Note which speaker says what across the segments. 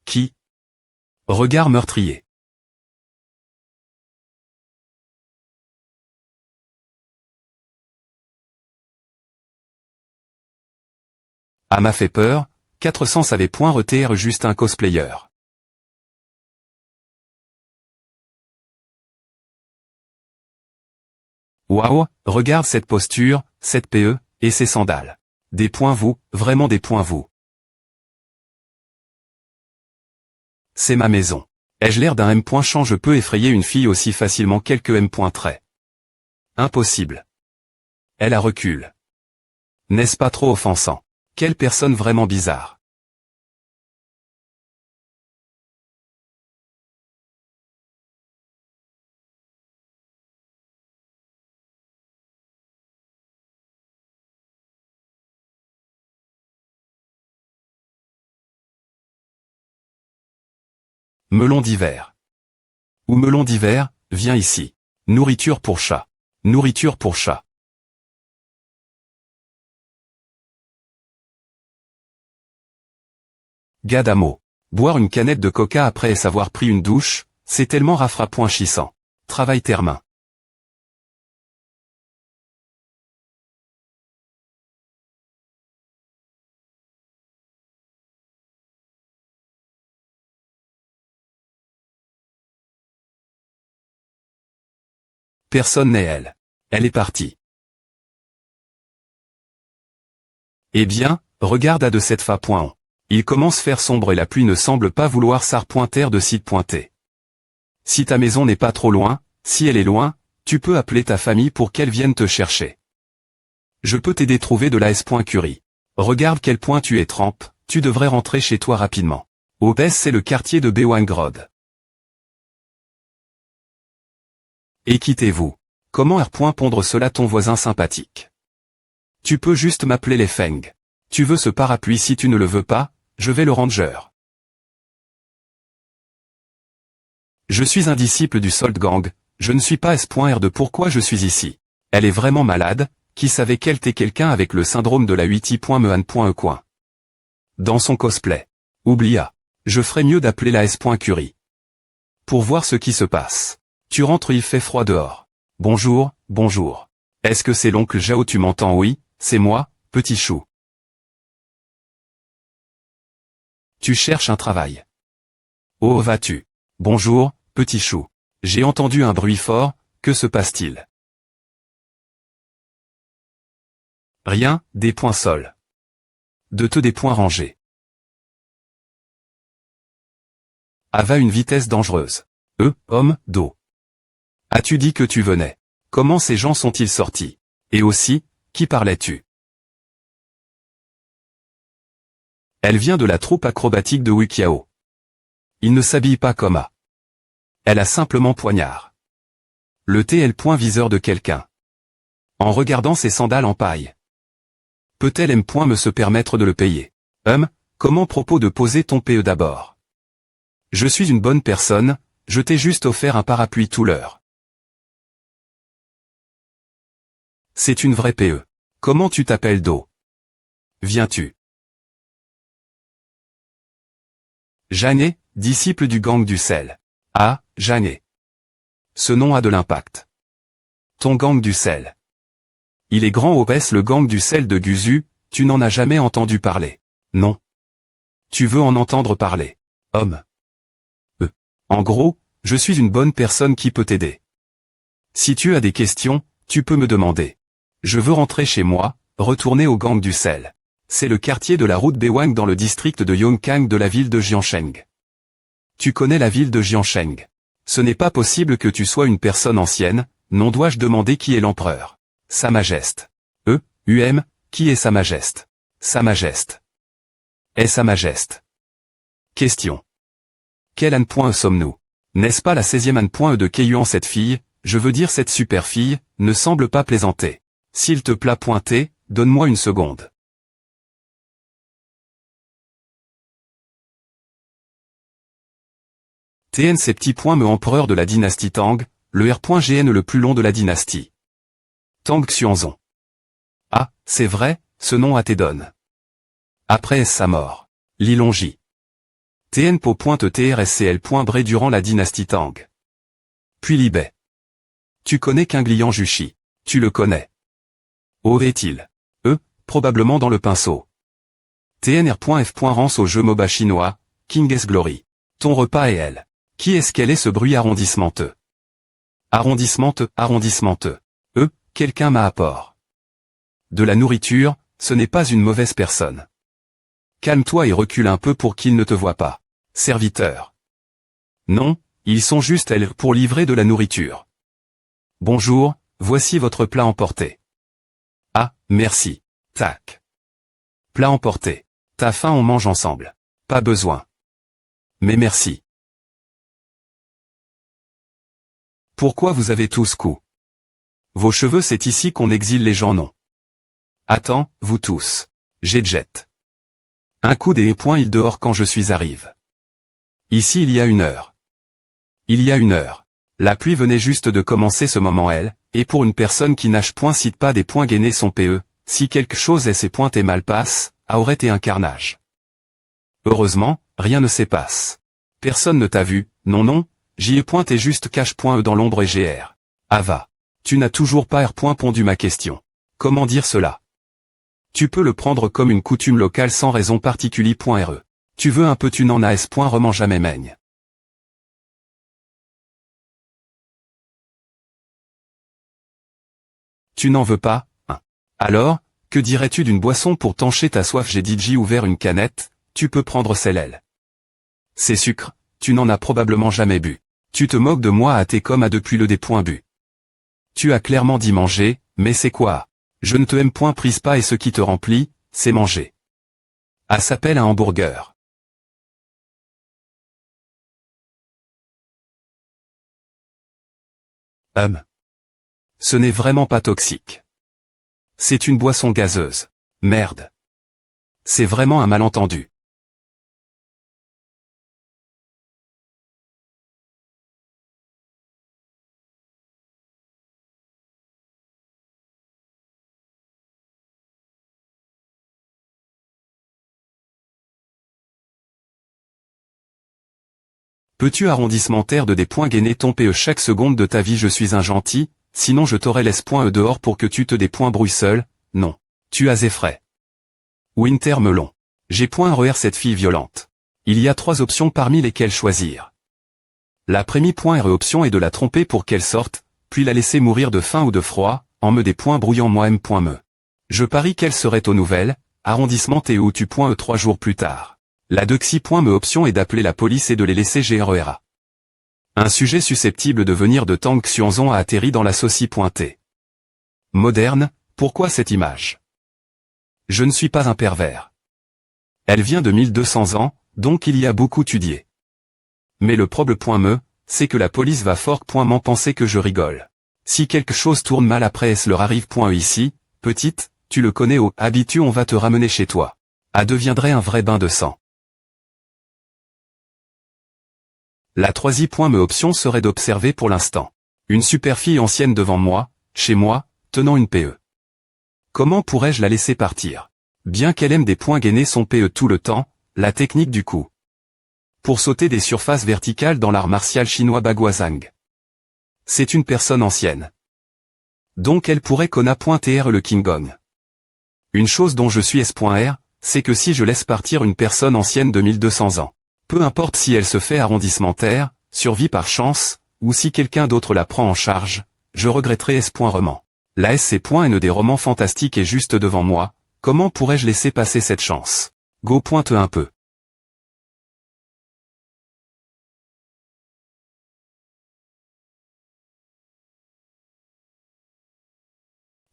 Speaker 1: Qui? Regard meurtrier. A m'a fait peur, 400 savait point retenir juste un cosplayer. Waouh, regarde cette posture, cette PE, et ces sandales. Des points vous, vraiment des points vous. C'est ma maison. Ai-je l'air d'un M. Champ? Je peux effrayer une fille aussi facilement quelques M. Trait. Impossible. Elle a recul. N'est-ce pas trop offensant? Quelle personne vraiment bizarre. Melon d'hiver. Ou melon d'hiver, viens ici. Nourriture pour chat. Nourriture pour chat. Gadamo. Boire une canette de coca après avoir pris une douche, c'est tellement rafraîchissant. Travaille tes mains. Personne n'est elle. Elle est partie. Eh bien, regarde à de cette fa. Il commence faire sombre et la pluie ne semble pas vouloir s'arpointer de site pointé. Si ta maison n'est pas trop loin, si elle est loin, tu peux appeler ta famille pour qu'elle vienne te chercher. Je peux t'aider trouver de la S.Curie. Regarde quel point tu es trempe, tu devrais rentrer chez toi rapidement. Opes, c'est le quartier de Bewangrod. Et quittez-vous. Comment pondre cela ton voisin sympathique? Tu peux juste m'appeler les Feng. Tu veux ce parapluie? Si tu ne le veux pas, je vais le ranger. Je suis un disciple du Salt Gang, je ne suis pas S.R de pourquoi je suis ici. Elle est vraiment malade, qui savait qu'elle était quelqu'un avec le syndrome de la 8i.mehan.e coin. Dans son cosplay. Oublia. Je ferais mieux d'appeler la S.Curie. Pour voir ce qui se passe. Tu rentres, il fait froid dehors. Bonjour, bonjour. Est-ce que c'est l'oncle Jao? Tu m'entends? Oui, c'est moi, petit chou. Tu cherches un travail. Oh, vas-tu? Bonjour, petit chou. J'ai entendu un bruit fort, que se passe-t-il? Rien, des points sols. Des points rangés. Ava une vitesse dangereuse. Homme, d'eau. As-tu dit que tu venais? Comment ces gens sont-ils sortis? Et aussi, qui parlais-tu? Elle vient de la troupe acrobatique de Wikiao. Il ne s'habille pas comme A. Elle a simplement poignard. Le TL point viseur de quelqu'un. En regardant ses sandales en paille. Peut-elle me se permettre de le payer? Comment propos de poser ton PE d'abord? Je suis une bonne personne, je t'ai juste offert un parapluie tout l'heure. C'est une vraie PE. Comment tu t'appelles Do? Viens-tu? Janet, disciple du gang du sel. Ah, Janet. Ce nom a de l'impact. Ton gang du sel. Il est grand obèse le gang du sel de Guzu, tu n'en as jamais entendu parler. Non. Tu veux en entendre parler. Homme. En gros, je suis une bonne personne qui peut t'aider. Si tu as des questions, tu peux me demander. Je veux rentrer chez moi, retourner au gang du sel. C'est le quartier de la route Bewang dans le district de Yongkang de la ville de Jiansheng. Tu connais la ville de Jiansheng. Ce n'est pas possible que tu sois une personne ancienne, non dois-je demander qui est l'empereur? Sa Majesté. Qui est Sa Majesté? Sa Majesté. Est Sa Majesté? Question. Quel âne sommes-nous? N'est-ce pas la 16e âne de Keiyuan? Cette fille, je veux dire cette super fille, ne semble pas plaisanter. S'il te plaît pointer, donne-moi une seconde. TN ces petits points me empereur de la dynastie Tang, le R.GN le plus long de la dynastie. Tang Xuanzong. Ah, c'est vrai, ce nom a été donné. Après sa mort. Lilongji. Tnpo.trscl.bre durant la dynastie Tang. Puis Libet. Tu connais Qingliang Jushi. Tu le connais. Aurait-il? Probablement dans le pinceau. TNR.F. Rance au jeu MOBA chinois, King's Glory. Ton repas et elle. Qui est-ce qu'elle est ce bruit arrondissementeux? Arrondissementeux. Quelqu'un m'a apport. De la nourriture, ce n'est pas une mauvaise personne. Calme-toi et recule un peu pour qu'il ne te voie pas. Serviteur. Non, ils sont juste elles pour livrer de la nourriture. Bonjour, voici votre plat emporté. Ah, merci. Tac. Plat emporté. T'as faim, on mange ensemble. Pas besoin. Mais merci. Pourquoi vous avez tous cou? Vos cheveux, c'est ici qu'on exile les gens, non? Attends, vous tous. J'ai jet. Un coup des points il dehors quand je suis arrive. Ici il y a 1 heure. Il y a 1 heure. La pluie venait juste de commencer ce moment elle, et pour une personne qui nage point cite pas des points gainés son PE, si quelque chose est ses points et mal passe, aurait été un carnage. Heureusement, rien ne s'est passe. Personne ne t'a vu, non, j'y ai pointé juste cache.e dans l'ombre et gr. Ah va. Tu n'as toujours pas pondu ma question. Comment dire cela? Tu peux le prendre comme une coutume locale sans raison particulière.re. Tu veux un peu tu n'en as reman jamais maigne. Tu n'en veux pas, hein? Alors, que dirais-tu d'une boisson pour tancher ta soif? J'ai DJ ouvert une canette, tu peux prendre celle-là. C'est sucre, tu n'en as probablement jamais bu. Tu te moques de moi à tes comme à depuis le des points bu. Tu as clairement dit manger, mais c'est quoi? Je ne te aime point prise pas et ce qui te remplit, c'est manger. Ah s'appelle un hamburger. Ce n'est vraiment pas toxique. C'est une boisson gazeuse. Merde. C'est vraiment un malentendu. Peux-tu arrondissementaire de des points gainer ton PE chaque seconde de ta vie? Je suis un gentil, sinon je t'aurais laisse point dehors pour que tu te des points brouille seul, non. Tu as effraie. Winter Melon. J'ai point RER cette fille violente. Il y a 3 options parmi lesquelles choisir. La première point option est de la tromper pour qu'elle sorte, puis la laisser mourir de faim ou de froid, en me des points brouillant moi me. Je parie qu'elle serait aux nouvelles, arrondissement et où tu point 3 jours plus tard. La me option est d'appeler la police et de les laisser GRERA. Un sujet susceptible de venir de Tang Xuanzong a atterri dans la saucie.t. Moderne, pourquoi cette image? Je ne suis pas un pervers. Elle vient de 1200 ans, donc il y a beaucoup étudié. Mais le problème c'est que la police va fort m'en penser que je rigole. Si quelque chose tourne mal après est-ce leur arrive ici, petite, tu le connais au habitu on va te ramener chez toi. Ah deviendrait un vrai bain de sang. La troisième option serait d'observer pour l'instant. Une super fille ancienne devant moi, chez moi, tenant une PE. Comment pourrais-je la laisser partir? Bien qu'elle aime des points gainer son PE tout le temps, la technique du coup. Pour sauter des surfaces verticales dans l'art martial chinois Baguazhang. C'est une personne ancienne. Donc elle pourrait connaître le Qinggong. Une chose dont je suis S.R, c'est que si je laisse partir une personne ancienne de 1200 ans, peu importe si elle se fait arrondissementaire, survit par chance, ou si quelqu'un d'autre la prend en charge, je regretterai S.Roman. La SC. N des romans fantastiques est juste devant moi, comment pourrais-je laisser passer cette chance? Go pointe un peu.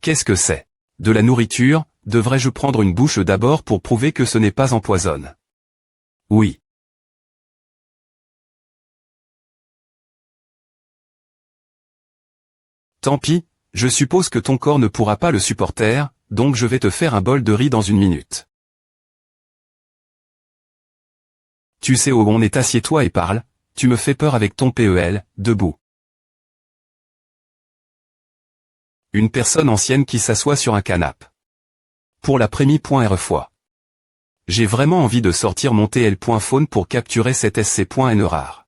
Speaker 1: Qu'est-ce que c'est? De la nourriture, devrais-je prendre une bouche d'abord pour prouver que ce n'est pas empoisonne? Oui. Tant pis, je suppose que ton corps ne pourra pas le supporter, donc je vais te faire un bol de riz dans 1 minute. Tu sais où on est, assieds-toi et parle, tu me fais peur avec ton PEL, debout. Une personne ancienne qui s'assoit sur un canapé. Pour la première fois. J'ai vraiment envie de sortir mon TL.phone pour capturer cet SC.N rare.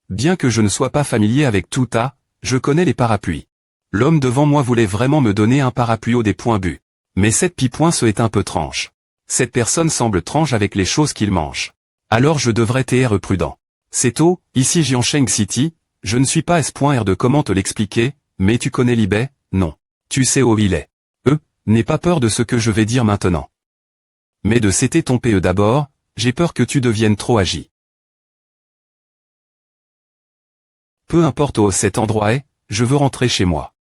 Speaker 1: Bien que je ne sois pas familier avec tout A, je connais les parapluies. L'homme devant moi voulait vraiment me donner un parapluie au des points bu. Mais cette pi.se est un peu tranche. Cette personne semble tranche avec les choses qu'il mange. Alors je devrais être prudent. C'est tôt, ici Jiansheng City, je ne suis pas S.R de comment te l'expliquer, mais tu connais l'eBay, non. Tu sais où il est. N'aie pas peur de ce que je vais dire maintenant. Mais de c'était ton PE d'abord, j'ai peur que tu deviennes trop agi. Peu importe où cet endroit est, je veux rentrer chez moi.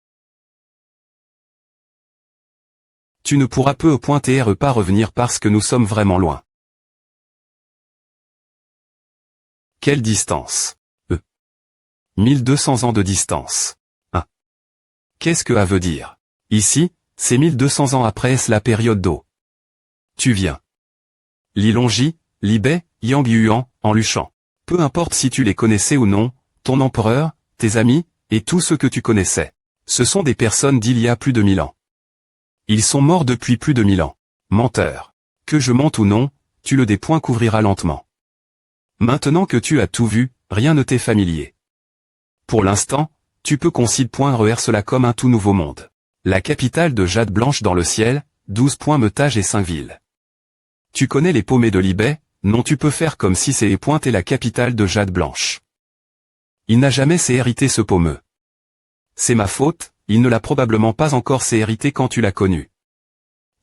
Speaker 1: Tu ne pourras peu pas revenir parce que nous sommes vraiment loin. Quelle distance? 1200 ans de distance. Qu'est-ce que A veut dire? Ici, c'est 1200 ans après est la période d'eau. Tu viens. Li Longji, Li Bei, Yang Yuan, en Luchan. Peu importe si tu les connaissais ou non, ton empereur, tes amis, et tous ceux que tu connaissais. Ce sont des personnes d'il y a plus de 1000 ans. Ils sont morts depuis plus de 1000 ans. Menteur. Que je mente ou non, tu le des points couvrira lentement. Maintenant que tu as tout vu, rien ne t'est familier. Pour l'instant, tu peux considérer cela comme un tout nouveau monde. La capitale de jade blanche dans le ciel, 12 points Meutage et 5 villes. Tu connais les paumées de l'Ibet, non tu peux faire comme si c'est et la capitale de jade blanche. Il n'a jamais hérité ce paumeux. C'est ma faute, il ne l'a probablement pas encore hérité quand tu l'as connu.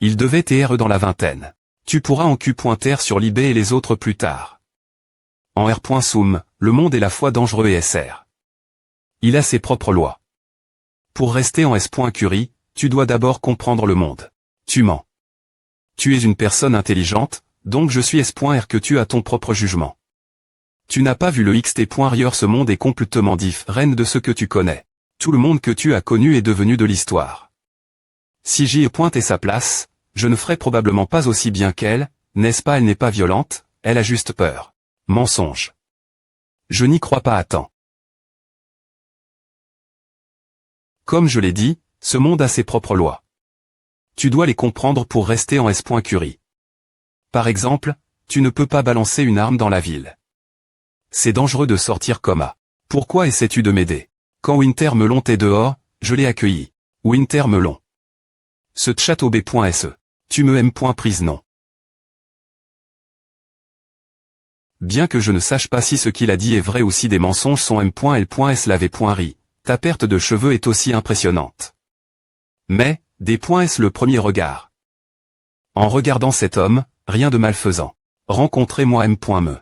Speaker 1: Il devait être dans la vingtaine. Tu pourras en Q.R sur l'Ibet et les autres plus tard. En R.Soum, le monde est la fois dangereux et SR. Il a ses propres lois. Pour rester en S.Curie, tu dois d'abord comprendre le monde. Tu mens. Tu es une personne intelligente, donc je suis S.R que tu as ton propre jugement. Tu n'as pas vu le XT.R ce monde est complètement différent de ce que tu connais. Tout le monde que tu as connu est devenu de l'histoire. Si j'y ai sa place, je ne ferai probablement pas aussi bien qu'elle, n'est-ce pas? Elle n'est pas violente, elle a juste peur. Mensonge. Je n'y crois pas à temps. Comme je l'ai dit, ce monde a ses propres lois. Tu dois les comprendre pour rester en S.Curie. Par exemple, tu ne peux pas balancer une arme dans la ville. C'est dangereux de sortir comme A. Pourquoi essaies-tu de m'aider? Quand Winter Melon t'est dehors, je l'ai accueilli. Winter Melon. Ce château B.se. Tu me aimes prise non. Bien que je ne sache pas si ce qu'il a dit est vrai ou si des mensonges sont M.L.S lavé.ri, ta perte de cheveux est aussi impressionnante. Mais, des S le premier regard. En regardant cet homme, rien de malfaisant. Rencontrez-moi M.me.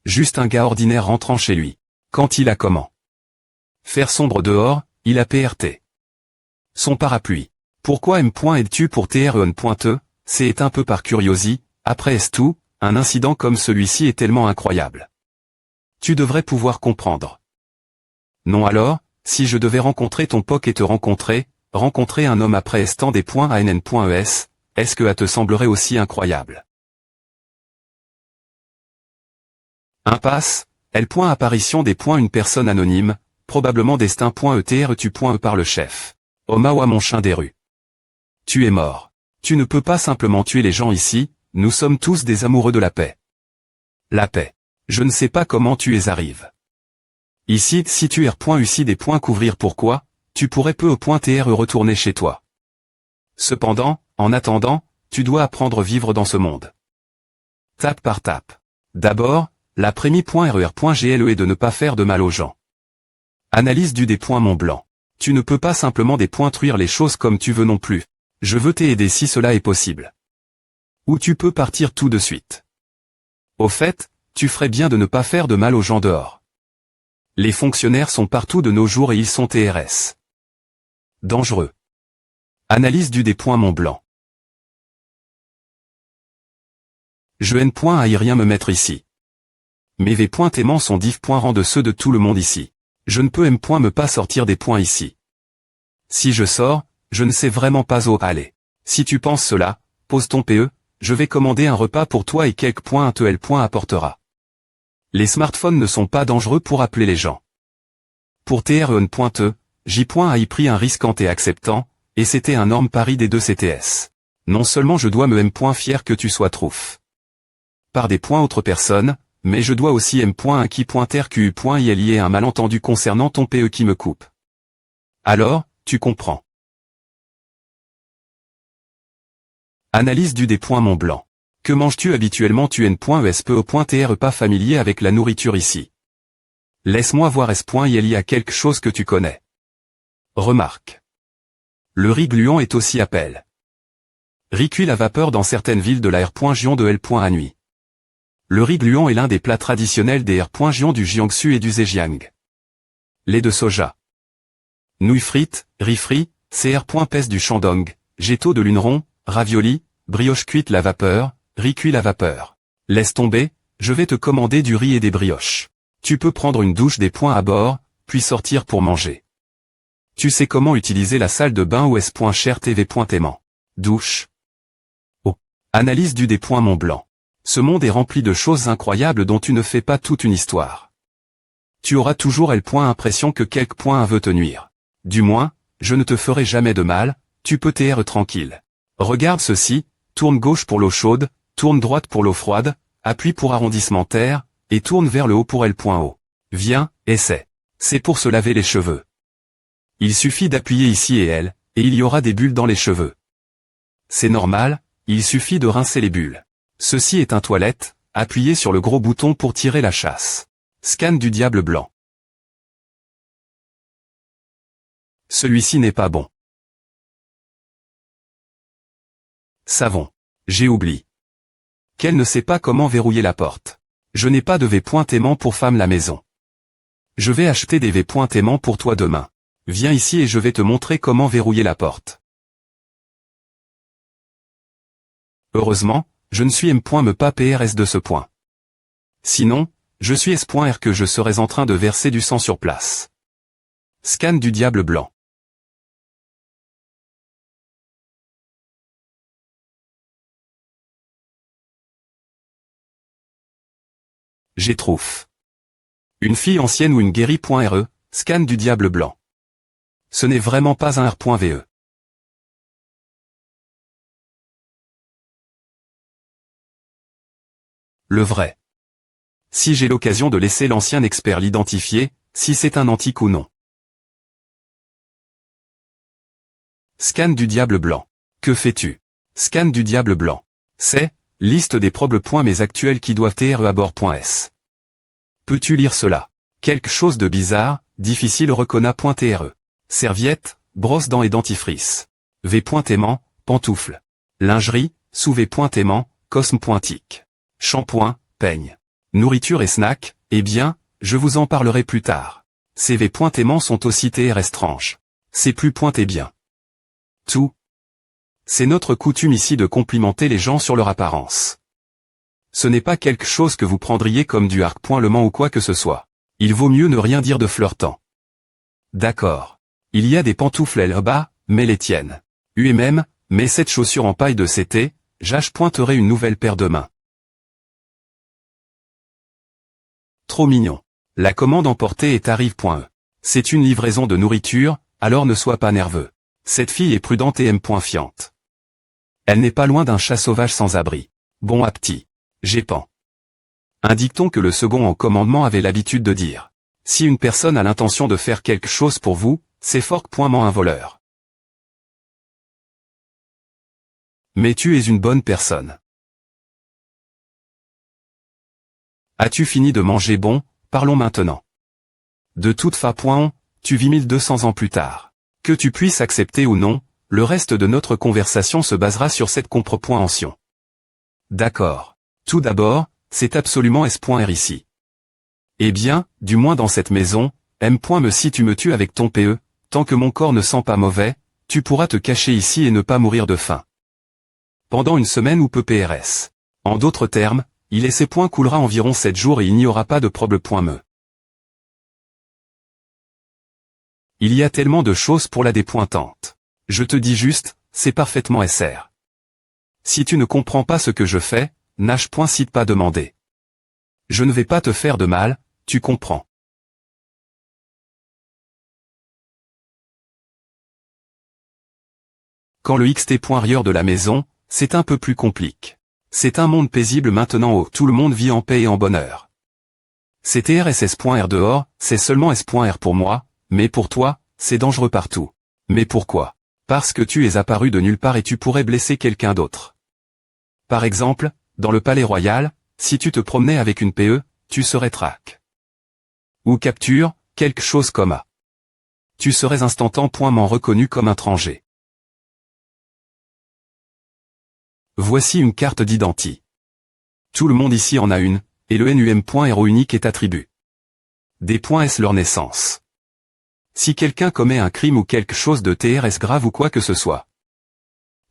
Speaker 1: Juste un gars ordinaire rentrant chez lui. Quand il a comment? Faire sombre dehors, il a PRT. Son parapluie. Pourquoi M.es-tu pour TREN.te? C'est un peu par curiosité, après est tout, un incident comme celui-ci est tellement incroyable. Tu devrais pouvoir comprendre. Non alors, si je devais rencontrer ton POC et te rencontrer un homme après estant des ANN.es, est-ce que A te semblerait aussi incroyable? Impasse, apparition des une personne anonyme, probablement destin.etr par le chef. Omawa mon chien des rues. Tu es mort. Tu ne peux pas simplement tuer les gens ici, nous sommes tous des amoureux de la paix. La paix. Je ne sais pas comment tu es arrives. Ici, si tu es des couvrir pourquoi, tu pourrais peu retourner chez toi. Cependant, en attendant, tu dois apprendre à vivre dans ce monde. Tape par tape. D'abord, la première.RER.GLE est de ne pas faire de mal aux gens. Analyse du Mont Blanc. Tu ne peux pas simplement truire les choses comme tu veux non plus. Je veux t'aider si cela est possible. Ou tu peux partir tout de suite. Au fait, tu ferais bien de ne pas faire de mal aux gens dehors. Les fonctionnaires sont partout de nos jours et ils sont TRS. Dangereux. Analyse du Mont Blanc. Je n.ai rien me mettre ici. Mes v.aimants sont diff.rang de ceux de tout le monde ici. Je ne peux me pas sortir des points ici. Si je sors, je ne sais vraiment pas où aller. Si tu penses cela, pose ton PE, je vais commander un repas pour toi et quelques points tel apportera. Les smartphones ne sont pas dangereux pour appeler les gens. Pour TREN.te, J.ai pris un risque en acceptant, et c'était un énorme pari des deux CTS. Non seulement je dois me m. Fier que tu sois trouf. Par des points autres personnes, mais je dois aussi m. Un qui .rqu. Il y a un malentendu concernant ton PE qui me coupe. Alors, tu comprends. Analyse du des points Mont Blanc. Que manges-tu habituellement? Tu n.espe.tr pas familier avec la nourriture ici. Laisse-moi voir il y a quelque chose que tu connais. Remarque. Le riz gluant est aussi appelé riz cuit à vapeur dans certaines villes de la R.Gion de L. à nuit. Le riz gluant est l'un des plats traditionnels des R.Gion du Jiangsu et du Zhejiang. Lait de soja. Nouilles frites, riz frit, cr.pes du Shandong, gâteau de luneron, ravioli, brioche cuite la vapeur, riz cuit la vapeur. Laisse tomber, je vais te commander du riz et des brioches. Tu peux prendre une douche des points à bord, puis sortir pour manger. Tu sais comment utiliser la salle de bain ou s.cher.tv.aimant. Douche. Oh. Analyse du des points Mont Blanc. Ce monde est rempli de choses incroyables dont tu ne fais pas toute une histoire. Tu auras toujours impression que quelque point veut te nuire. Du moins, je ne te ferai jamais de mal, tu peux t'être tranquille. Regarde ceci, tourne gauche pour l'eau chaude, tourne droite pour l'eau froide, appuie pour arrondissement terre, et tourne vers le haut pour L.O. Viens, essaie. C'est pour se laver les cheveux. Il suffit d'appuyer ici et L, et il y aura des bulles dans les cheveux. C'est normal, il suffit de rincer les bulles. Ceci est un toilette, appuyez sur le gros bouton pour tirer la chasse. Scan du diable blanc. Celui-ci n'est pas bon. Savon. J'ai oublié. Qu'elle ne sait pas comment verrouiller la porte. Je n'ai pas de v.aimant pour femme la maison. Je vais acheter des v.aimant pour toi demain. Viens ici et je vais te montrer comment verrouiller la porte. Heureusement, je ne suis m.me pas PRS de ce point. Sinon, je suis S.R que je serais en train de verser du sang sur place. Scan du diable blanc. J'ai trouve. Une fille ancienne ou une guérie.re, scan du diable blanc. Ce n'est vraiment pas un R.ve. Le vrai. Si j'ai l'occasion de laisser l'ancien expert l'identifier, si c'est un antique ou non. Scan du diable blanc. Que fais-tu? Scan du diable blanc. C'est, liste des mais actuels qui doivent être à bord.s. Peux-tu lire cela? Quelque chose de bizarre, difficile reconna.tre. Serviette, brosse-dents et dentifrice. V.aimant, pantoufles. Lingerie, sous V.aimant, cosme.tic. Shampoing, peigne. Nourriture et snack, eh bien, je vous en parlerai plus tard. Ces V.aimant sont aussi TR étranges. C'est plus pointé bien. Tout. C'est notre coutume ici de complimenter les gens sur leur apparence. Ce n'est pas quelque chose que vous prendriez comme du arc.lement ou quoi que ce soit. Il vaut mieux ne rien dire de flirtant. D'accord. Il y a des pantoufles là-bas, mais les tiennes. UMM, mais cette chaussure en paille de CT, pointerai une nouvelle paire de mains. Trop mignon. La commande emportée est arrive.e. C'est une livraison de nourriture, alors ne sois pas nerveux. Cette fille est prudente et fiante. Elle n'est pas loin d'un chat sauvage sans abri. Bon appétit. Gépan. Un dicton que le second en commandement avait l'habitude de dire. Si une personne a l'intention de faire quelque chose pour vous, c'est fortement un voleur. Mais tu es une bonne personne. As-tu fini de manger? Bon, parlons maintenant. De toute façon, tu vis 1200 ans plus tard. Que tu puisses accepter ou non, le reste de notre conversation se basera sur cette compréhension. D'accord. Tout d'abord, c'est absolument S.R ici. Eh bien, du moins dans cette maison, M.me si tu me tues avec ton PE, tant que mon corps ne sent pas mauvais, tu pourras te cacher ici et ne pas mourir de faim. Pendant une semaine ou peu PRS. En d'autres termes, il et ses points coulera environ 7 jours et il n'y aura pas de problème.me. Il y a tellement de choses pour la dépointante. Je te dis juste, c'est parfaitement SR. Si tu ne comprends pas ce que je fais, cite pas demander. Je ne vais pas te faire de mal, tu comprends. Quand le xt.rieur de la maison, c'est un peu plus compliqué. C'est un monde paisible maintenant où tout le monde vit en paix et en bonheur. C'est TRS.R dehors, c'est seulement S.R pour moi, mais pour toi, c'est dangereux partout. Mais pourquoi? Parce que tu es apparu de nulle part et tu pourrais blesser quelqu'un d'autre. Par exemple, dans le palais royal, si tu te promenais avec une PE, tu serais traque. Ou capture, quelque chose comme ça. Tu serais instantanément reconnu comme étranger. Voici une carte d'identité. Tout le monde ici en a une, et le NUM.RO unique est attribué. Des points S leur naissance. Si quelqu'un commet un crime ou quelque chose de TRS grave ou quoi que ce soit,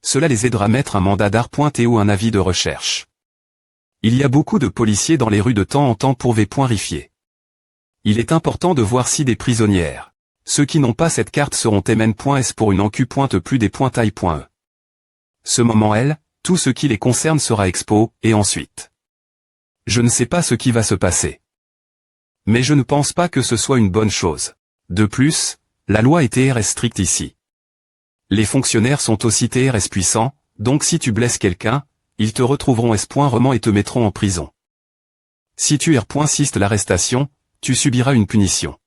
Speaker 1: cela les aidera à mettre un mandat d'art.T ou un avis de recherche. Il y a beaucoup de policiers dans les rues de temps en temps pour vérifier. Il est important de voir si des prisonnières. Ceux qui n'ont pas cette carte seront MN.S pour une encu pointe plus des pointailles.E. Ce moment tout ce qui les concerne sera expo, et ensuite. Je ne sais pas ce qui va se passer. Mais je ne pense pas que ce soit une bonne chose. De plus, la loi est TRS stricte ici. Les fonctionnaires sont aussi TRS puissants, donc si tu blesses quelqu'un, ils te retrouveront S.Rement et te mettront en prison. Si tu R.Siste l'arrestation, tu subiras une punition.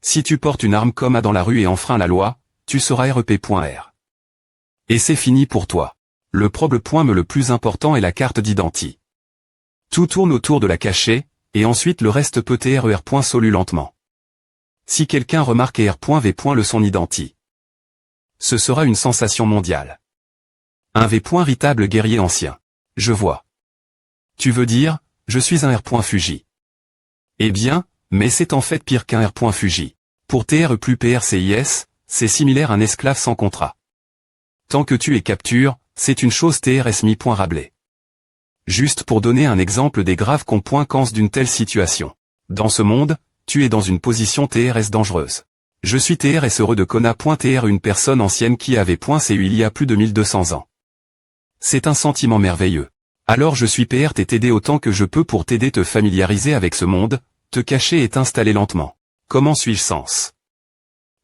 Speaker 1: Si tu portes une arme comme dans la rue et enfreins la loi, tu seras REP.R. Et c'est fini pour toi. Le problème le plus important est la carte d'identité. Tout tourne autour de la cachée, et ensuite le reste peut TRER. Solu lentement. Si quelqu'un remarque R.V. le son identité, ce sera une sensation mondiale. Un véritable guerrier ancien. Je vois. Tu veux dire, je suis un R.Fuji. Eh bien, mais c'est en fait pire qu'un R.Fuji. Pour TR plus PRCIS, c'est similaire à un esclave sans contrat. Tant que tu es capture, c'est une chose TRS.Rabelais. Juste pour donner un exemple des graves conséquences d'une telle situation. Dans ce monde, tu es dans une position TRS dangereuse. Je suis TRS heureux de Kona.TR une personne ancienne qui avait .CU il y a plus de 1200 ans. C'est un sentiment merveilleux. Alors je suis PRT t'aider autant que je peux pour t'aider te familiariser avec ce monde, te cacher et t'installer lentement. Comment suis-je sens?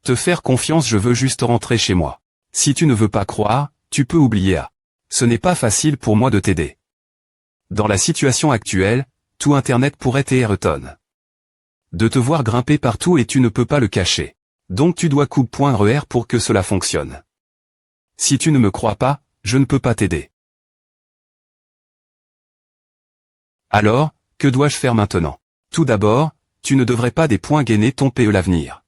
Speaker 1: Te faire confiance, je veux juste rentrer chez moi. Si tu ne veux pas croire, tu peux oublier Ce n'est pas facile pour moi de t'aider. Dans la situation actuelle, tout Internet pourrait t'étonner. De te voir grimper partout et tu ne peux pas le cacher. Donc tu dois couper.RER pour que cela fonctionne. Si tu ne me crois pas, je ne peux pas t'aider. Alors, que dois-je faire maintenant? Tout d'abord, tu ne devrais pas des points gainer ton PE l'avenir.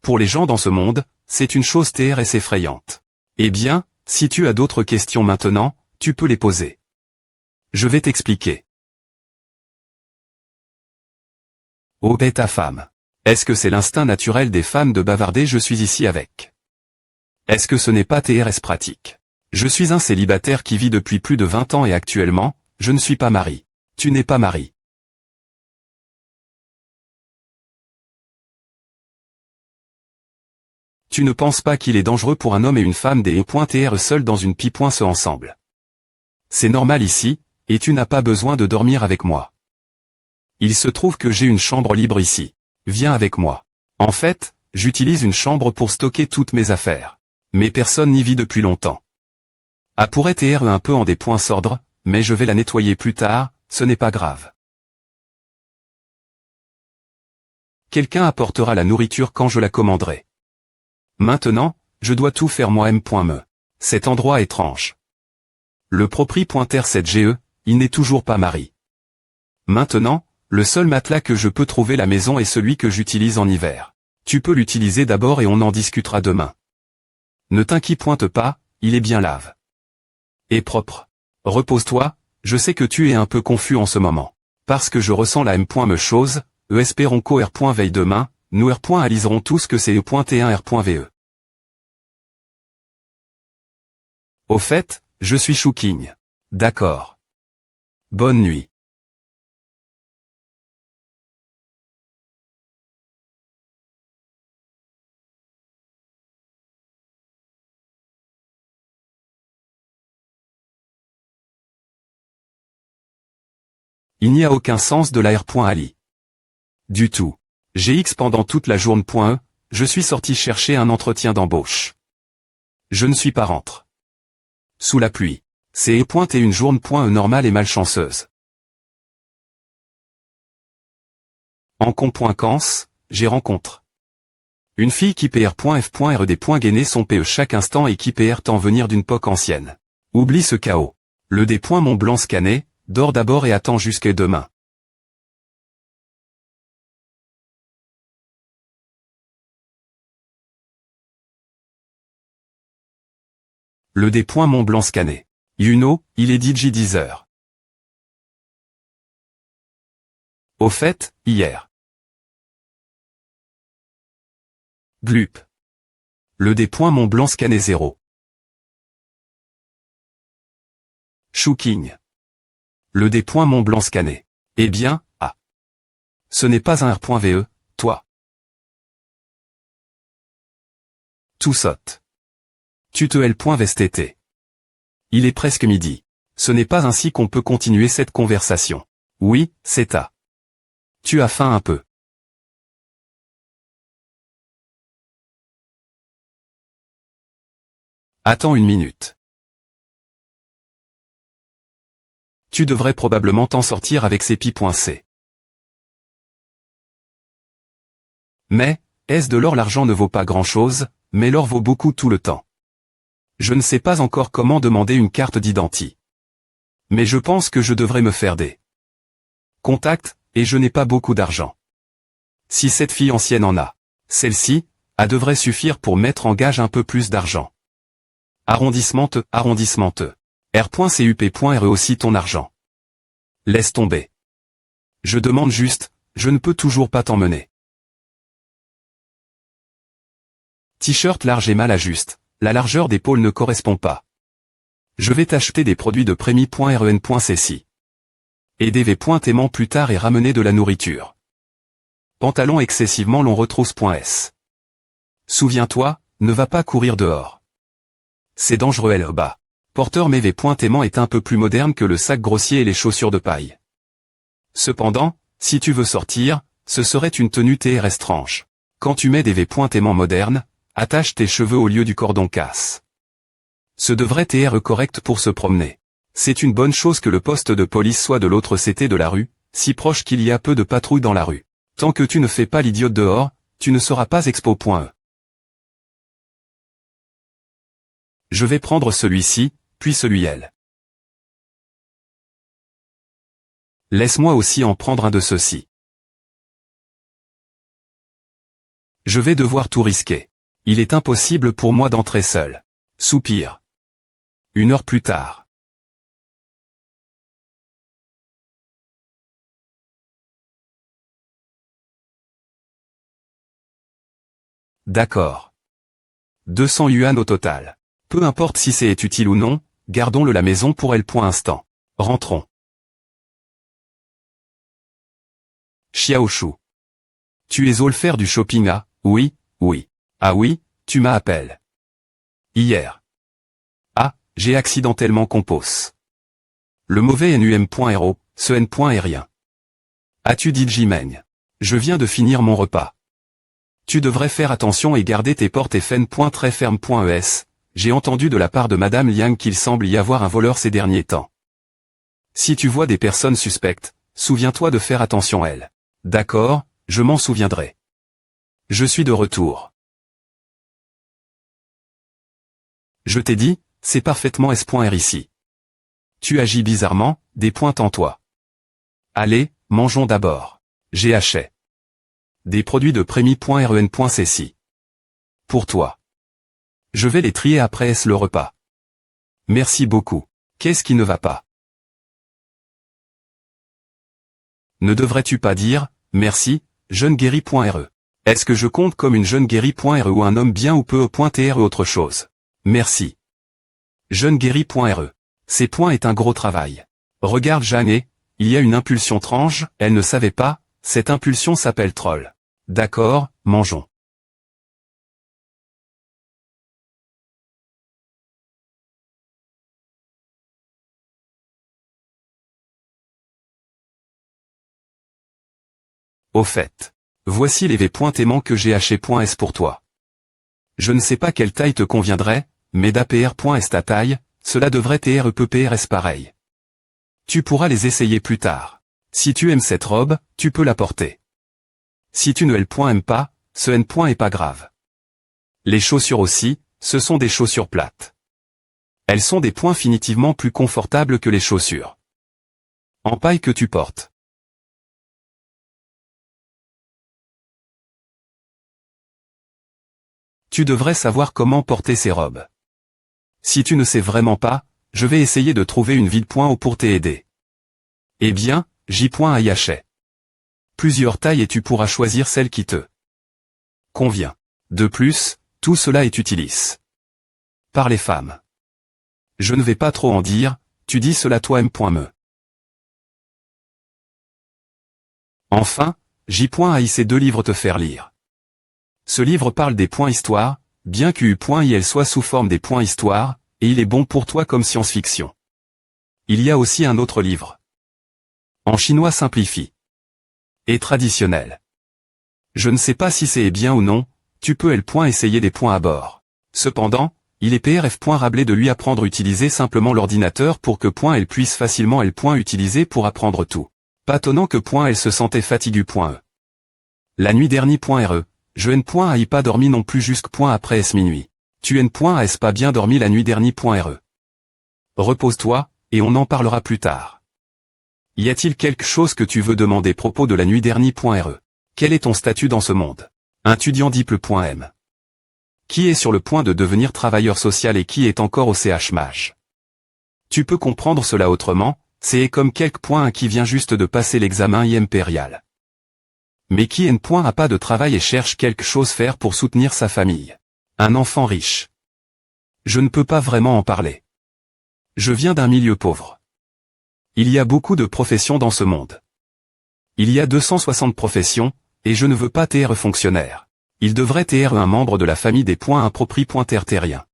Speaker 1: Pour les gens dans ce monde, c'est une chose TRS effrayante. Eh bien, si tu as d'autres questions maintenant, tu peux les poser. Je vais t'expliquer. Oh bête femme. Est-ce que c'est l'instinct naturel des femmes de bavarder? Je suis ici avec. Est-ce que ce n'est pas TRS pratique? Je suis un célibataire qui vit depuis plus de 20 ans et actuellement, je ne suis pas marié. Tu n'es pas marié. Tu ne penses pas qu'il est dangereux pour un homme et une femme des .TR seuls dans une pipe.se ensemble? C'est normal ici, et tu n'as pas besoin de dormir avec moi. Il se trouve que j'ai une chambre libre ici. Viens avec moi. En fait, j'utilise une chambre pour stocker toutes mes affaires. Mais personne n'y vit depuis longtemps. Pourrait être un peu en des points sordres, mais je vais la nettoyer plus tard, ce n'est pas grave. Quelqu'un apportera la nourriture quand je la commanderai. Maintenant, je dois tout faire moi-même. Cet endroit est étrange. Le propriétaire 7GE, il n'est toujours pas marié. Maintenant, le seul matelas que je peux trouver à la maison est celui que j'utilise en hiver. Tu peux l'utiliser d'abord et on en discutera demain. Ne t'inquiète pas, il est bien lave. Et propre. Repose-toi, je sais que tu es un peu confus en ce moment. Parce que je ressens la M.me chose, espérons qu'au R.veille demain, nous R.aliserons tous que c'est E.T1 R.ve. Au fait, je suis Chouking. D'accord. Bonne nuit. Il n'y a aucun sens de la R.ali. Du tout. GX pendant toute la journée. Je suis sorti chercher un entretien d'embauche. Je ne suis pas rentre. Sous la pluie. C'est et une journée.e normale et malchanceuse. En com.cans, j'ai rencontre. Une fille qui pr.f.re des points gainés son PE chaque instant et qui pr tant venir d'une poque ancienne. Oublie ce chaos. Le des points Mont Blanc scanné, dors d'abord et attends jusqu'à demain. Le des points Mont Blanc scanné. You know, il est DJ 10h. Au fait, hier. Glup. Le des points Mont Blanc scanné 0. Chouking. Le des points Mont Blanc scanné. Eh bien, ah. Ce n'est pas un R.ve, toi. Tout saute. Tu te l.vestT. Il est presque midi. Ce n'est pas ainsi qu'on peut continuer cette conversation. Oui, c'est à. Tu as faim un peu. Attends une minute. Tu devrais probablement t'en sortir avec ces pi.c. Mais, est-ce de l'or? L'argent ne vaut pas grand-chose, mais l'or vaut beaucoup tout le temps. Je ne sais pas encore comment demander une carte d'identité. Mais je pense que je devrais me faire des contacts, et je n'ai pas beaucoup d'argent. Si cette fille ancienne en a, celle-ci, devrait suffire pour mettre en gage un peu plus d'argent. Arrondissement te. R.cup.re aussi ton argent. Laisse tomber. Je demande juste, je ne peux toujours pas t'emmener. T-shirt large et mal ajuste, la largeur d'épaule ne correspond pas. Je vais t'acheter des produits de prémi.ren.cci. Et des v.aimant plus tard et ramener de la nourriture. Pantalon excessivement long retrousse.s. Souviens-toi, ne va pas courir dehors. C'est dangereux bas. Porteur mais v.aimant est un peu plus moderne que le sac grossier et les chaussures de paille. Cependant, si tu veux sortir, ce serait une tenue TR étrange. Quand tu mets des v.aimant modernes, attache tes cheveux au lieu du cordon casse. Ce devrait être correct pour se promener. C'est une bonne chose que le poste de police soit de l'autre côté de la rue, si proche qu'il y a peu de patrouilles dans la rue. Tant que tu ne fais pas l'idiote dehors, tu ne seras pas expo.e. Je vais prendre celui-ci, puis celui-là. Laisse-moi aussi en prendre un de ceux-ci. Je vais devoir tout risquer. Il est impossible pour moi d'entrer seul. Soupir. 1 heure plus tard. D'accord. 200 yuan au total. Peu importe si c'est utile ou non, gardons-le la maison pour L.instant. Rentrons. Xiaoshu. Tu es au le faire du shopping à, oui, oui. Ah oui, tu m'appelles. Hier. Ah, j'ai accidentellement compos. Le mauvais NUM.ro, ce N. est rien. As-tu dit Jimeng? Je viens de finir mon repas. Tu devrais faire attention et garder tes portes FN.très ferme.es. J'ai entendu de la part de Madame Liang qu'il semble y avoir un voleur ces derniers temps. Si tu vois des personnes suspectes, souviens-toi de faire attention elles. D'accord, je m'en souviendrai. Je suis de retour. Je t'ai dit, c'est parfaitement S.R ici. Tu agis bizarrement, des pointes en toi. Allez, mangeons d'abord. J'ai acheté des produits de prémi.ren.cci. Pour toi. Je vais les trier après le repas. Merci beaucoup. Qu'est-ce qui ne va pas? Ne devrais-tu pas dire, merci, jeune guéri.re. Est-ce que je compte comme une jeune guéri.re ou un homme bien ou peu .re autre chose? Merci. Jeune guéri.re. Ces points est un gros travail. Regarde Jeanne, il y a une impulsion étrange, elle ne savait pas, cette impulsion s'appelle troll. D'accord, mangeons. Au fait. Voici les v.aimants que j'ai hachés.s pour toi. Je ne sais pas quelle taille te conviendrait, mais d'APR.s ta taille, cela devrait être pareil. Tu pourras les essayer plus tard. Si tu aimes cette robe, tu peux la porter. Si tu ne aimes pas, ce N. est pas grave. Les chaussures aussi, ce sont des chaussures plates. Elles sont des points définitivement plus confortables que les chaussures en paille que tu portes. Tu devrais savoir comment porter ces robes. Si tu ne sais vraiment pas, je vais essayer de trouver une vidéo pour t'aider. Eh bien, J.A. achète plusieurs tailles et tu pourras choisir celle qui te convient. De plus, tout cela est utilisé par les femmes. Je ne vais pas trop en dire, tu dis cela toi-même. Enfin, J.I. ces 2 livres te faire lire. Ce livre parle des points histoire, bien qu'U.I. soit sous forme des points histoire, et il est bon pour toi comme science-fiction. Il y a aussi un autre livre. En chinois simplifié. Et traditionnel. Je ne sais pas si c'est bien ou non, tu peux essayer des points à bord. Cependant, il est rappelé de lui apprendre à utiliser simplement l'ordinateur pour que elle puisse facilement utiliser pour apprendre tout. Pas étonnant que elle se sentait fatiguée. La nuit dernière. Je n'ai pas dormi non plus jusqu'après minuit. Tu n'as pas bien dormi la nuit dernière. Repose-toi, et on en parlera plus tard. Y a-t-il quelque chose que tu veux demander à propos de la nuit dernière? Quel est ton statut dans ce monde? Étudiant diplôme. Qui est sur le point de devenir travailleur social et qui est encore au CHMAJ? Tu peux comprendre cela autrement, c'est comme quelques points qui vient juste de passer l'examen impérial. Mais qui n'a pas de travail et cherche quelque chose à faire pour soutenir sa famille? Un enfant riche. Je ne peux pas vraiment en parler. Je viens d'un milieu pauvre. Il y a beaucoup de professions dans ce monde. Il y a 260 professions, et je ne veux pas être fonctionnaire. Il devrait être un membre de la famille des points impropri terrien.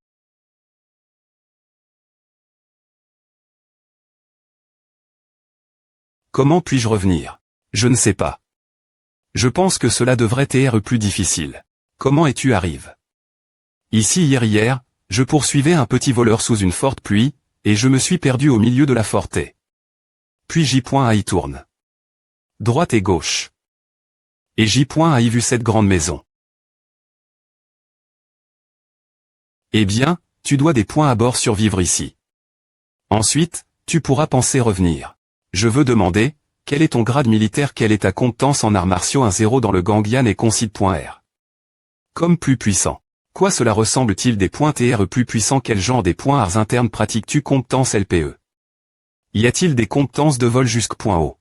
Speaker 1: Comment puis-je revenir? Je ne sais pas. Je pense que cela devrait être plus difficile. Comment es-tu arrivé? Ici hier, je poursuivais un petit voleur sous une forte pluie, et je me suis perdu au milieu de la forêt. Puis J.A. tourne. Droite et gauche. Et J.A. vu cette grande maison. Eh bien, tu dois des points à bord survivre ici. Ensuite, tu pourras penser revenir. Je veux demander, quel est ton grade militaire? Quelle est ta compétence en arts martiaux? 1-0 dans le gang Yan et concide.r. Comme plus puissant. Quoi cela ressemble-t-il des points TR plus puissants? Quel genre des points arts internes pratiques-tu? Compétences LPE. Y a-t-il des compétences de vol jusqu'au?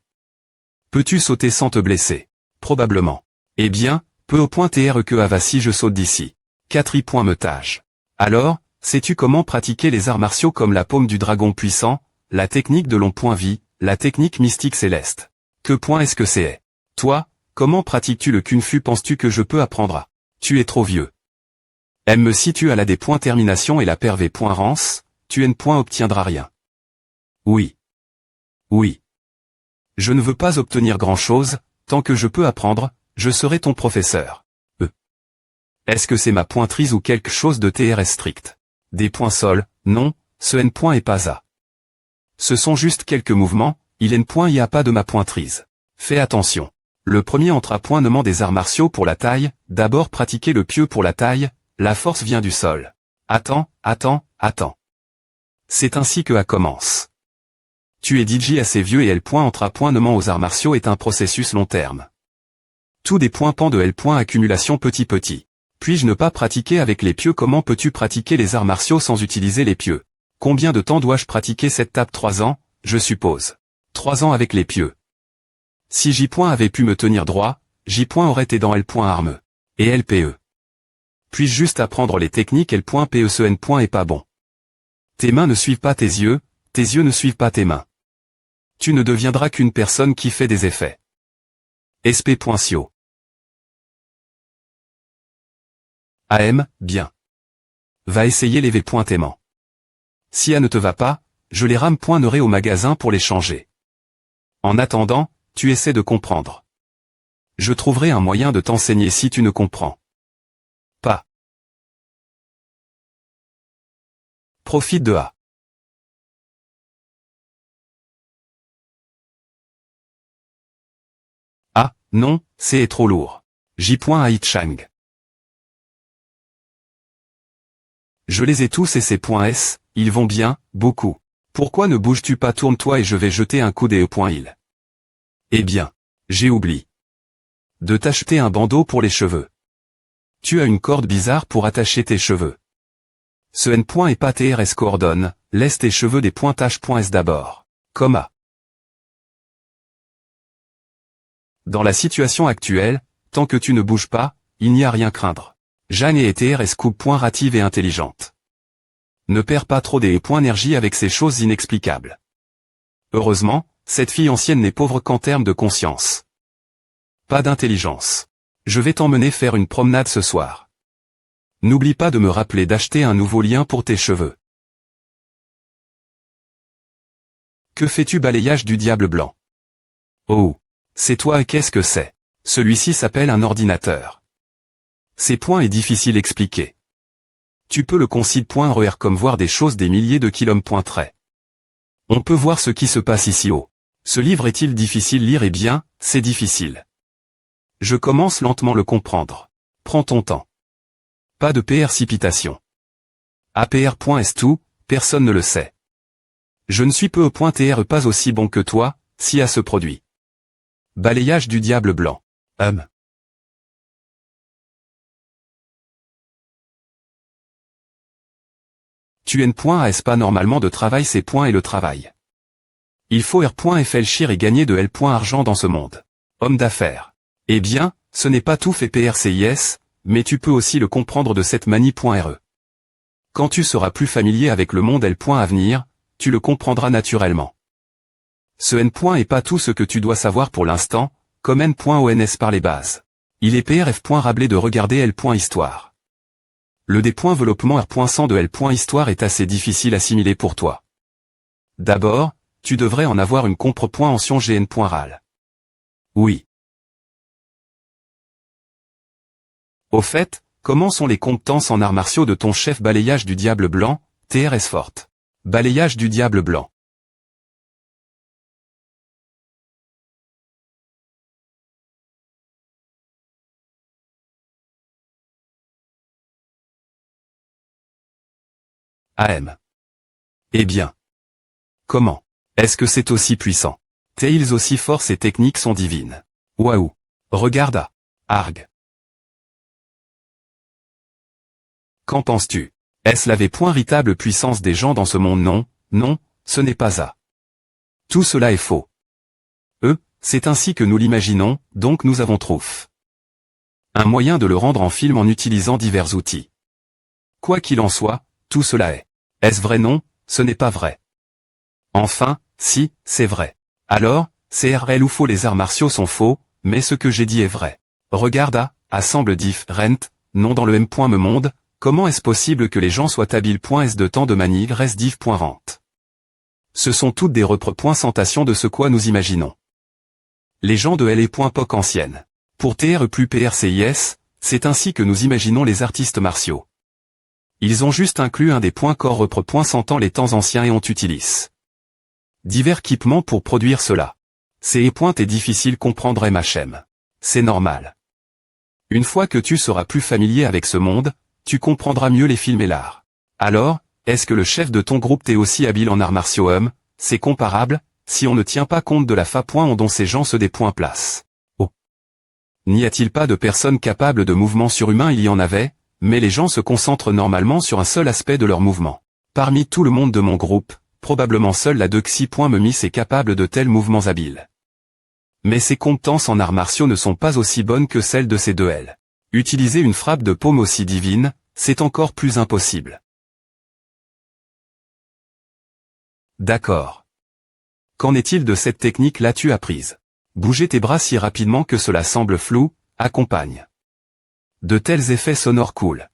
Speaker 1: Peux-tu sauter sans te blesser? Probablement. Eh bien, peu au point TR que va si je saute d'ici. 4 points meutage. Alors, sais-tu comment pratiquer les arts martiaux comme la paume du dragon puissant, la technique de long point vie, la technique mystique céleste? Que point est-ce que c'est? Toi, comment pratiques-tu le kung-fu? Penses-tu que je peux apprendre à? Tu es trop vieux. Elle me situe à la des points termination et la pervée point rance, tu n point obtiendras rien. Oui. Oui. Je ne veux pas obtenir grand-chose, tant que je peux apprendre, je serai ton professeur. Est-ce que c'est ma pointrise ou quelque chose de TRS strict? Des points sol, non, ce n point est pas à. Ce sont juste quelques mouvements, il n point y a pas de ma pointrise. Fais attention. Le premier entraînement des arts martiaux pour la taille, d'abord pratiquer le pieu pour la taille, la force vient du sol. Attends. C'est ainsi que A commence. Tu es DJ assez vieux et L point entraînement aux arts martiaux est un processus long terme. Tout dépend de L point accumulation petit. Puis-je ne pas pratiquer avec les pieux? Comment peux-tu pratiquer les arts martiaux sans utiliser les pieux? Combien de temps dois-je pratiquer cette tape? 3 ans, je suppose. 3 ans avec les pieux. Si J. avait pu me tenir droit, J. aurait été dans L. arme. Et LPE. Puis-je juste apprendre les techniques? L. PE ce N. est pas bon. Tes mains ne suivent pas tes yeux ne suivent pas tes mains. Tu ne deviendras qu'une personne qui fait des effets. SP.sio. AM, bien. Va essayer les V.aimant. Si A ne te va pas, je les rame.nerai au magasin pour les changer. En attendant, tu essaies de comprendre. Je trouverai un moyen de t'enseigner si tu ne comprends pas. Profite de A. Non, c'est trop lourd. J.A. Chang. Je les ai tous et ces points S, ils vont bien, beaucoup. Pourquoi ne bouges-tu pas? Tourne-toi et je vais jeter un coup des E.il. Eh bien, j'ai oublié de t'acheter un bandeau pour les cheveux. Tu as une corde bizarre pour attacher tes cheveux. Ce N. et pas TRS coordonne, laisse tes cheveux des pointages.S d'abord. Comma. Dans la situation actuelle, tant que tu ne bouges pas, il n'y a rien craindre. Jeanne et TRS coupe rative et intelligente. Ne perds pas trop d'énergie avec ces choses inexplicables. Heureusement, cette fille ancienne n'est pauvre qu'en termes de conscience. Pas d'intelligence. Je vais t'emmener faire une promenade ce soir. N'oublie pas de me rappeler d'acheter un nouveau lien pour tes cheveux. Que fais-tu? Balayage du diable blanc. Oh. C'est toi et qu'est-ce que c'est? Celui-ci s'appelle un ordinateur. Ces points est difficile à expliquer. Tu peux le considérer comme voir des choses des milliers de kilomètres. On peut voir ce qui se passe ici haut. Ce livre est-il difficile à lire? Eh bien, c'est difficile. Je commence lentement à le comprendre. Prends ton temps. Pas de précipitation. APR.S tout, personne ne le sait. Je ne suis peu.TR pas aussi bon que toi, si à ce produit. Balayage du diable blanc. Tu N.S pas normalement de travail ces points et le travail. Il faut R.Fléchir et gagner de L.argent dans ce monde. Homme d'affaires. Eh bien, ce n'est pas tout fait PRCIS, mais tu peux aussi le comprendre de cette manie.RE. Quand tu seras plus familier avec le monde L. à venir, tu le comprendras naturellement. Ce N. est pas tout ce que tu dois savoir pour l'instant, comme N.ONS par les bases. Il est PRF. Rablé de regarder L. Histoire. Le développement R.100 de L. Histoire est assez difficile à assimiler pour toi. D'abord, tu devrais en avoir une compre.ancien GN.RAL. Oui. Au fait, comment sont les compétences en arts martiaux de ton chef? Balayage du diable blanc, TRS forte. Balayage du diable blanc. AM. Eh bien. Comment? Est-ce que c'est aussi puissant? Tails aussi fort, ces techniques sont divines. Waouh. Regarda. Arg. Qu'en penses-tu? Est-ce la véritable puissance des gens dans ce monde? Non, non, ce n'est pas ça. Tout cela est faux. C'est ainsi que nous l'imaginons, donc nous avons trouvé un moyen de le rendre en film en utilisant divers outils. Quoi qu'il en soit, tout cela est. Est-ce vrai? Non, ce n'est pas vrai. Enfin, si, c'est vrai. Alors, c'est RL ou faux? Les arts martiaux sont faux, mais ce que j'ai dit est vrai. Regarde semble different, non dans le M. me monde, comment est-ce possible que les gens soient habiles.S de temps de manie div.rente? Ce sont toutes des représentations de ce quoi nous imaginons. Les gens de L.POC ancienne. Pour TR plus PRCIS, c'est ainsi que nous imaginons les artistes martiaux. Ils ont juste inclus un des points corps représentant les temps anciens et on utilise divers équipements pour produire cela. C'est est difficile comprendre MHM. C'est normal. Une fois que tu seras plus familier avec ce monde, tu comprendras mieux les films et l'art. Alors, est-ce que le chef de ton groupe t'est aussi habile en arts martiaux? C'est comparable, si on ne tient pas compte de la façon dont ces gens se placent. Oh. N'y a-t-il pas de personnes capables de mouvements surhumains? Il y en avait, mais les gens se concentrent normalement sur un seul aspect de leur mouvement. Parmi tout le monde de mon groupe, probablement seul la Dexy.Memis est capable de tels mouvements habiles. Mais ses compétences en arts martiaux ne sont pas aussi bonnes que celles de ces deux L. Utiliser une frappe de paume aussi divine, c'est encore plus impossible. D'accord. Qu'en est-il de cette technique là-tu apprise? Bouger tes bras si rapidement que cela semble flou, accompagne de tels effets sonores cool.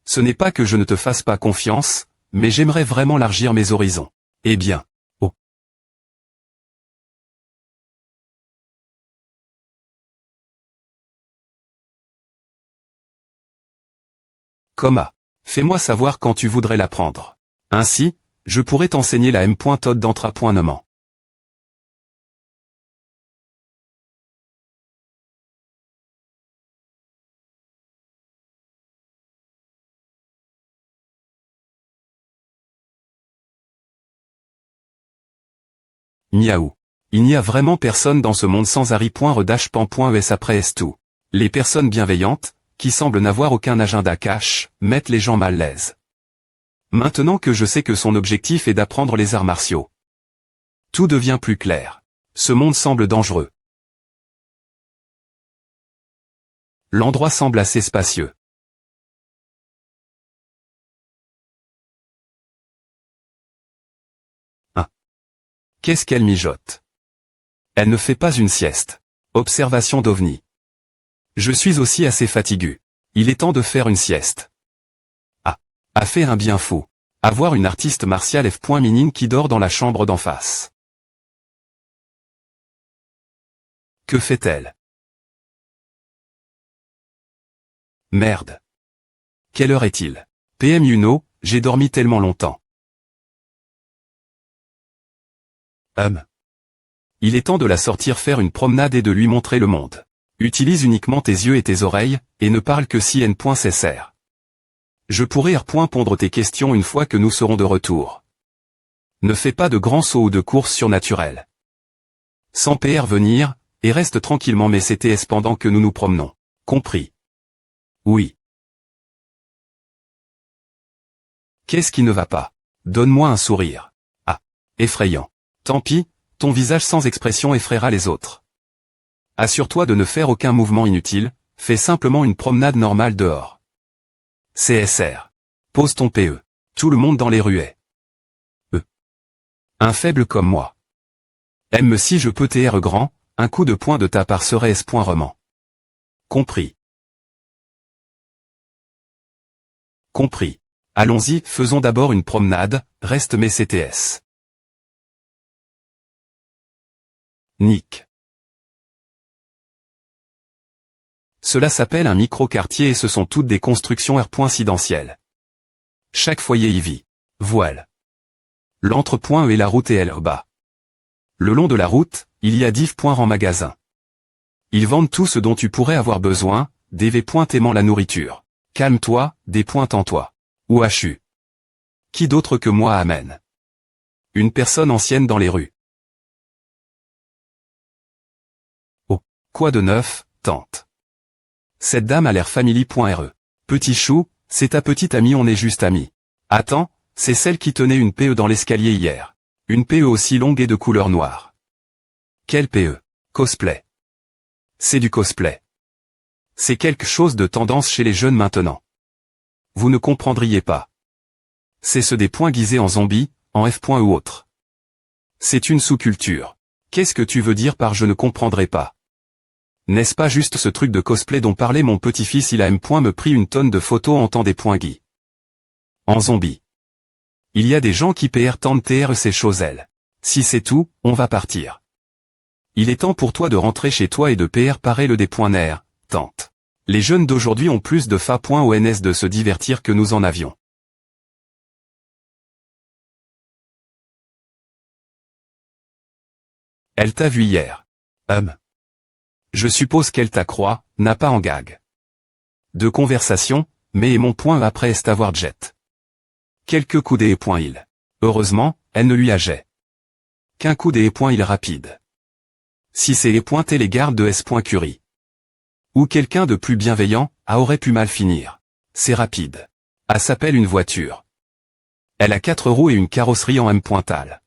Speaker 1: Ce n'est pas que je ne te fasse pas confiance, mais j'aimerais vraiment élargir mes horizons. Eh bien. Oh. Comma. Fais-moi savoir quand tu voudrais l'apprendre. Ainsi, je pourrais t'enseigner la M.Tod d'entraînement. Miaou. Il n'y a vraiment personne dans ce monde sans Harry.redash.es après est tout. Les personnes bienveillantes, qui semblent n'avoir aucun agenda cash, mettent les gens mal à l'aise. Maintenant que je sais que son objectif est d'apprendre les arts martiaux. Tout devient plus clair. Ce monde semble dangereux. L'endroit semble assez spacieux. Qu'est-ce qu'elle mijote? Elle ne fait pas une sieste. Observation d'OVNI. Je suis aussi assez fatigué. Il est temps de faire une sieste. A fait un bien fou. Avoir une artiste martiale F.Minine qui dort dans la chambre d'en face. Que fait-elle? Merde. Quelle heure est-il? PM Yuno, j'ai dormi tellement longtemps. Il est temps de la sortir faire une promenade et de lui montrer le monde. Utilise uniquement tes yeux et tes oreilles, et ne parle que si N.cessr. Je pourrai répondre tes questions une fois que nous serons de retour. Ne fais pas de grands sauts ou de courses surnaturelles. Sans PR venir, et reste tranquillement mais CTS pendant que nous nous promenons. Compris? Oui. Qu'est-ce qui ne va pas? Donne-moi un sourire. Ah. Effrayant. Tant pis, ton visage sans expression effraiera les autres. Assure-toi de ne faire aucun mouvement inutile, fais simplement une promenade normale dehors. CSR. Pose ton PE. Tout le monde dans les ruelles. Un faible comme moi. Aime si je peux TR grand, un coup de poing de ta part serait S.roman. Compris. Compris. Allons-y, faisons d'abord une promenade, reste mes CTS. Nick. Cela s'appelle un micro-quartier et ce sont toutes des constructions R.sidentielles. Chaque foyer y vit. Voile. L'entre-point et la route et elle bas. Le long de la route, il y a div. En magasin. Ils vendent tout ce dont tu pourrais avoir besoin, des V. Aimant la nourriture. Calme-toi, des pointes en toi. Ou HU. Qui d'autre que moi amène? Une personne ancienne dans les rues. Oh, quoi de neuf, tante? Cette dame a l'air family.re. Petit chou, c'est ta petite amie, on est juste amis. Attends, c'est celle qui tenait une PE dans l'escalier hier. Une PE aussi longue et de couleur noire. Quelle PE? Cosplay. C'est du cosplay. C'est quelque chose de tendance chez les jeunes maintenant. Vous ne comprendriez pas. C'est ce des points guisés en zombie, en F. ou autre. C'est une sous-culture. Qu'est-ce que tu veux dire par je ne comprendrai pas? N'est-ce pas juste ce truc de cosplay dont parlait mon petit-fils? Il a me pris une tonne de photos en temps des points guis. En zombie. Il y a des gens qui PR tentent TR ces choses elles. Si c'est tout, on va partir. Il est temps pour toi de rentrer chez toi et de PR parer le des points nerfs, tante. Les jeunes d'aujourd'hui ont plus de fa.ons de se divertir que nous en avions. Elle t'a vu hier. Je suppose qu'elle t'accroît, n'a pas en gag. De conversation, mais et mon point après est avoir jet. Quelques coups des points il. Heureusement, elle ne lui a jet. Qu'un coup des points il rapide. Si c'est pointé les gardes de S.Curie. Ou quelqu'un de plus bienveillant, aurait pu mal finir. C'est rapide. A s'appelle une voiture. Elle a 4 roues et une carrosserie en M.tal.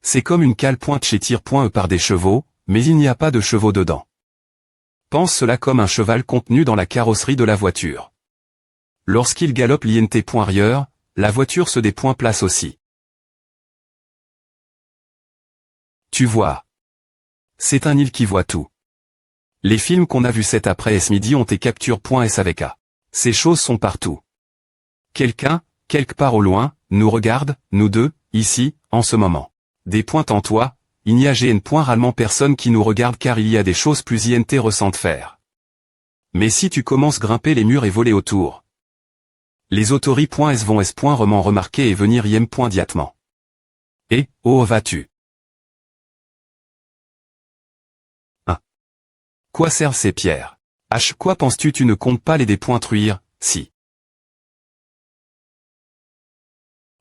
Speaker 1: C'est comme une cale pointe chez tir.e par des chevaux, mais il n'y a pas de chevaux dedans. Pense cela comme un cheval contenu dans la carrosserie de la voiture. Lorsqu'il galope l'INT.arrière, la voiture se déplace aussi. Tu vois. C'est un île qui voit tout. Les films qu'on a vus cet après-midi ont été capture.s avec A. Ces choses sont partout. Quelqu'un, quelque part au loin, nous regarde, nous deux, ici, en ce moment. Des pointes en toi, il n'y a rarement personne qui nous regarde car il y a des choses plus INT ressentent faire. Mais si tu commences grimper les murs et voler autour, les autoris.s vont s.roman remarquer et venir iem.diatement. Et, oh vas-tu? Quoi servent ces pierres? Quoi penses-tu? Tu ne comptes pas les dépointruire, si.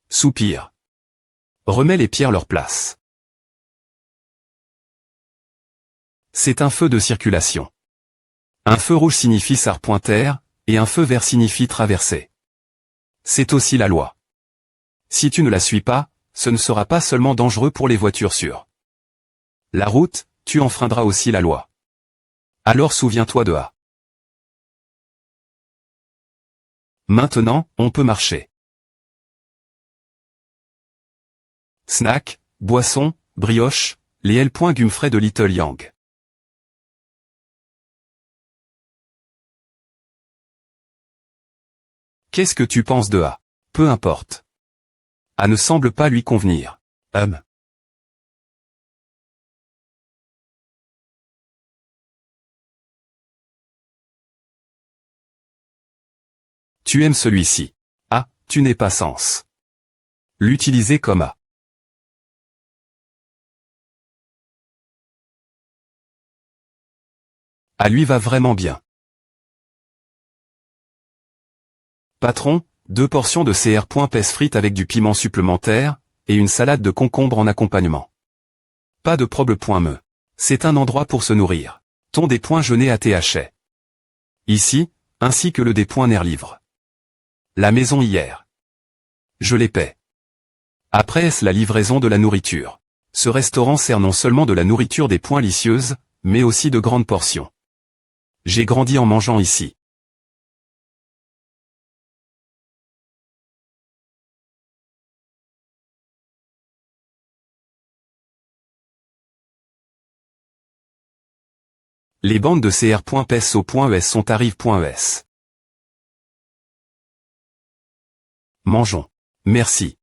Speaker 1: Soupire. Remets les pierres leur place. C'est un feu de circulation. Un feu rouge signifie s'arpointer, et un feu vert signifie traverser. C'est aussi la loi. Si tu ne la suis pas, ce ne sera pas seulement dangereux pour les voitures sur la route, tu enfreindras aussi la loi. Alors souviens-toi de A. Maintenant, on peut marcher. Snack, boisson, brioche, les L. frais de Little Yang. Qu'est-ce que tu penses de A? Peu importe. A ne semble pas lui convenir. Tu aimes celui-ci. A, tu n'es pas sens. L'utiliser comme A. A lui va vraiment bien. Patron, 2 portions de CR.pes frites avec du piment supplémentaire, et une salade de concombre en accompagnement. Pas de problème. C'est un endroit pour se nourrir. Ton des points jeûner à TH. Ici, ainsi que le des points nerfs livre. La maison hier. Je les paie. Après est-ce la livraison de la nourriture. Ce restaurant sert non seulement de la nourriture des points licieuse, mais aussi de grandes portions. J'ai grandi en mangeant ici. Les bandes de CR.pes sont tarif.es. Mangeons. Merci.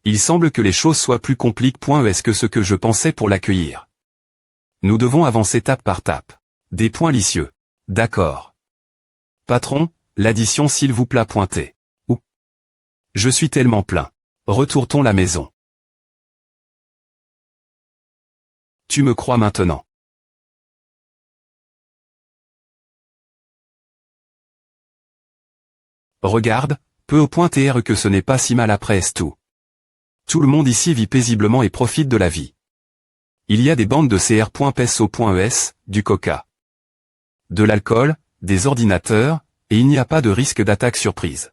Speaker 1: Il semble que les choses soient plus compliquées.es que ce que je pensais pour l'accueillir. Nous devons avancer tape par tape. Des points licieux. D'accord. Patron, l'addition s'il vous plaît pointé. Ou. Je suis tellement plein. Retournons la maison. Tu me crois maintenant. Regarde, peu au point TR que ce n'est pas si mal après est tout. Tout le monde ici vit paisiblement et profite de la vie. Il y a des bandes de CR.pes, du coca, de l'alcool, des ordinateurs, et il n'y a pas de risque d'attaque surprise.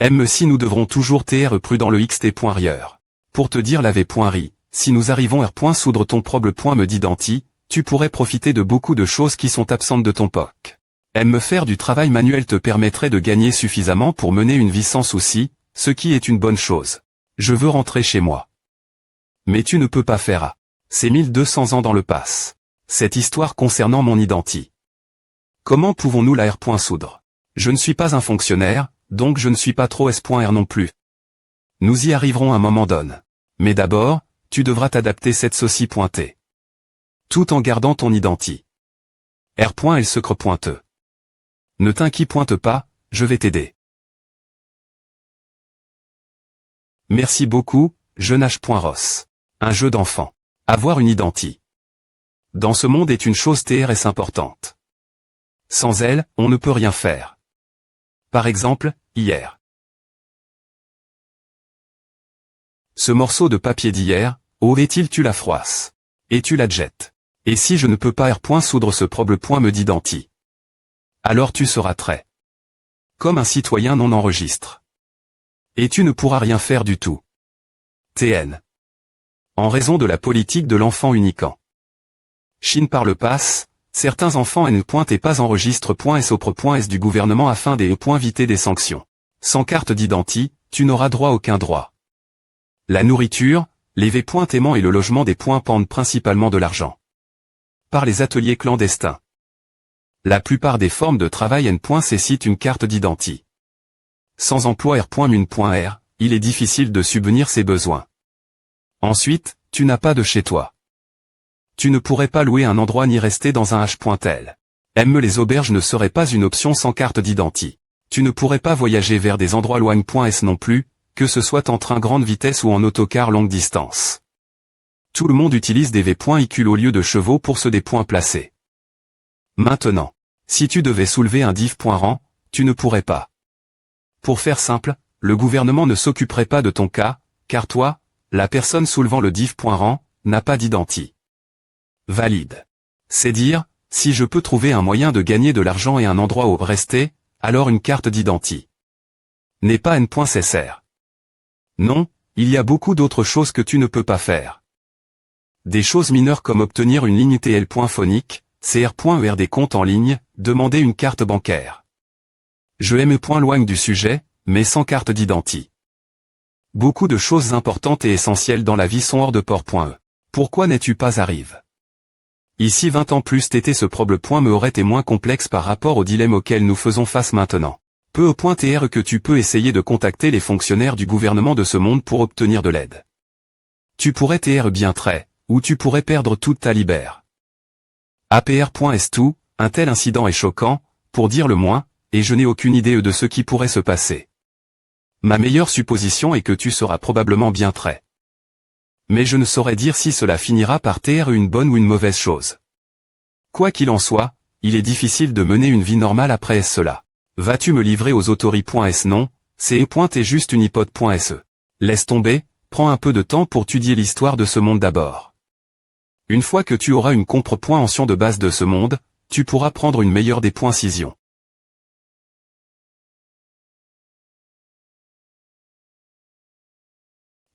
Speaker 1: Même si nous devrons toujours TR prudent le XT.rieur. Pour te dire la V.ri, si nous arrivons R. Soudre ton proble. Me dit Danti, tu pourrais profiter de beaucoup de choses qui sont absentes de ton POC. Me faire du travail manuel te permettrait de gagner suffisamment pour mener une vie sans souci, ce qui est une bonne chose. Je veux rentrer chez moi. Mais tu ne peux pas faire A. C'est 1200 ans dans le pass. Cette histoire concernant mon identité. Comment pouvons-nous la R. Soudre? Je ne suis pas un fonctionnaire, donc je ne suis pas trop S.R non plus. Nous y arriverons un moment donné. Mais d'abord, tu devras t'adapter cette saucie pointée. Tout en gardant ton identité. R. Elle secre pointeux. Ne t'inquiète pas, je vais t'aider. Merci beaucoup, jeune H.Ross. Un jeu d'enfant. Avoir une identité. Dans ce monde est une chose TRS importante. Sans elle, on ne peut rien faire. Par exemple, hier. Ce morceau de papier d'hier, où est-il tu la froisses? Et tu la jettes. Et si je ne peux pas R. Soudre ce proble. Me dit Danti. Alors tu seras très. Comme un citoyen non enregistre. Et tu ne pourras rien faire du tout. TN. En raison de la politique de l'enfant uniquant. Chine par le pass, certains enfants N. Et pas enregistre.s auprès.s du gouvernement afin d'éviter des sanctions. Sans carte d'identité, tu n'auras droit aucun droit. La nourriture, les V.aimants et le logement des points pendent principalement de l'argent. Par les ateliers clandestins. La plupart des formes de travail N. Cite une carte d'identité. Sans emploi R.mun.r, il est difficile de subvenir ses besoins. Ensuite, tu n'as pas de chez toi. Tu ne pourrais pas louer un endroit ni rester dans un H.tel. Les auberges ne seraient pas une option sans carte d'identité. Tu ne pourrais pas voyager vers des endroits loin.s non plus, que ce soit en train grande vitesse ou en autocar longue distance. Tout le monde utilise des V.IQ au lieu de chevaux pour se des points placés. Maintenant, si tu devais soulever un div.rang, tu ne pourrais pas. Pour faire simple, le gouvernement ne s'occuperait pas de ton cas, car toi, la personne soulevant le div.rang, n'a pas d'identi. Valide. C'est dire, si je peux trouver un moyen de gagner de l'argent et un endroit où rester, alors une carte d'identi n'est pas nécessaire. Non, il y a beaucoup d'autres choses que tu ne peux pas faire. Des choses mineures comme obtenir une ligne TL.phonique, CR.ER des comptes en ligne, demander une carte bancaire. Je me loigne du sujet, mais sans carte d'identi. Beaucoup de choses importantes et essentielles dans la vie sont hors de port.e. Pourquoi n'es-tu pas arrive? Ici 20 ans plus t'étais ce problème me aurait été moins complexe par rapport au dilemme auquel nous faisons face maintenant. Peu au point TR que tu peux essayer de contacter les fonctionnaires du gouvernement de ce monde pour obtenir de l'aide. Tu pourrais TR bien très, ou tu pourrais perdre toute ta libère. APR.S2, un tel incident est choquant, pour dire le moins, et je n'ai aucune idée de ce qui pourrait se passer. Ma meilleure supposition est que tu seras probablement bien très. Mais je ne saurais dire si cela finira par TR une bonne ou une mauvaise chose. Quoi qu'il en soit, il est difficile de mener une vie normale après cela. Vas-tu me livrer aux autori.s non, c'est juste une hypothèse.se. Laisse tomber, prends un peu de temps pour étudier l'histoire de ce monde d'abord. Une fois que tu auras une compréhension de base de ce monde, tu pourras prendre une meilleure décision.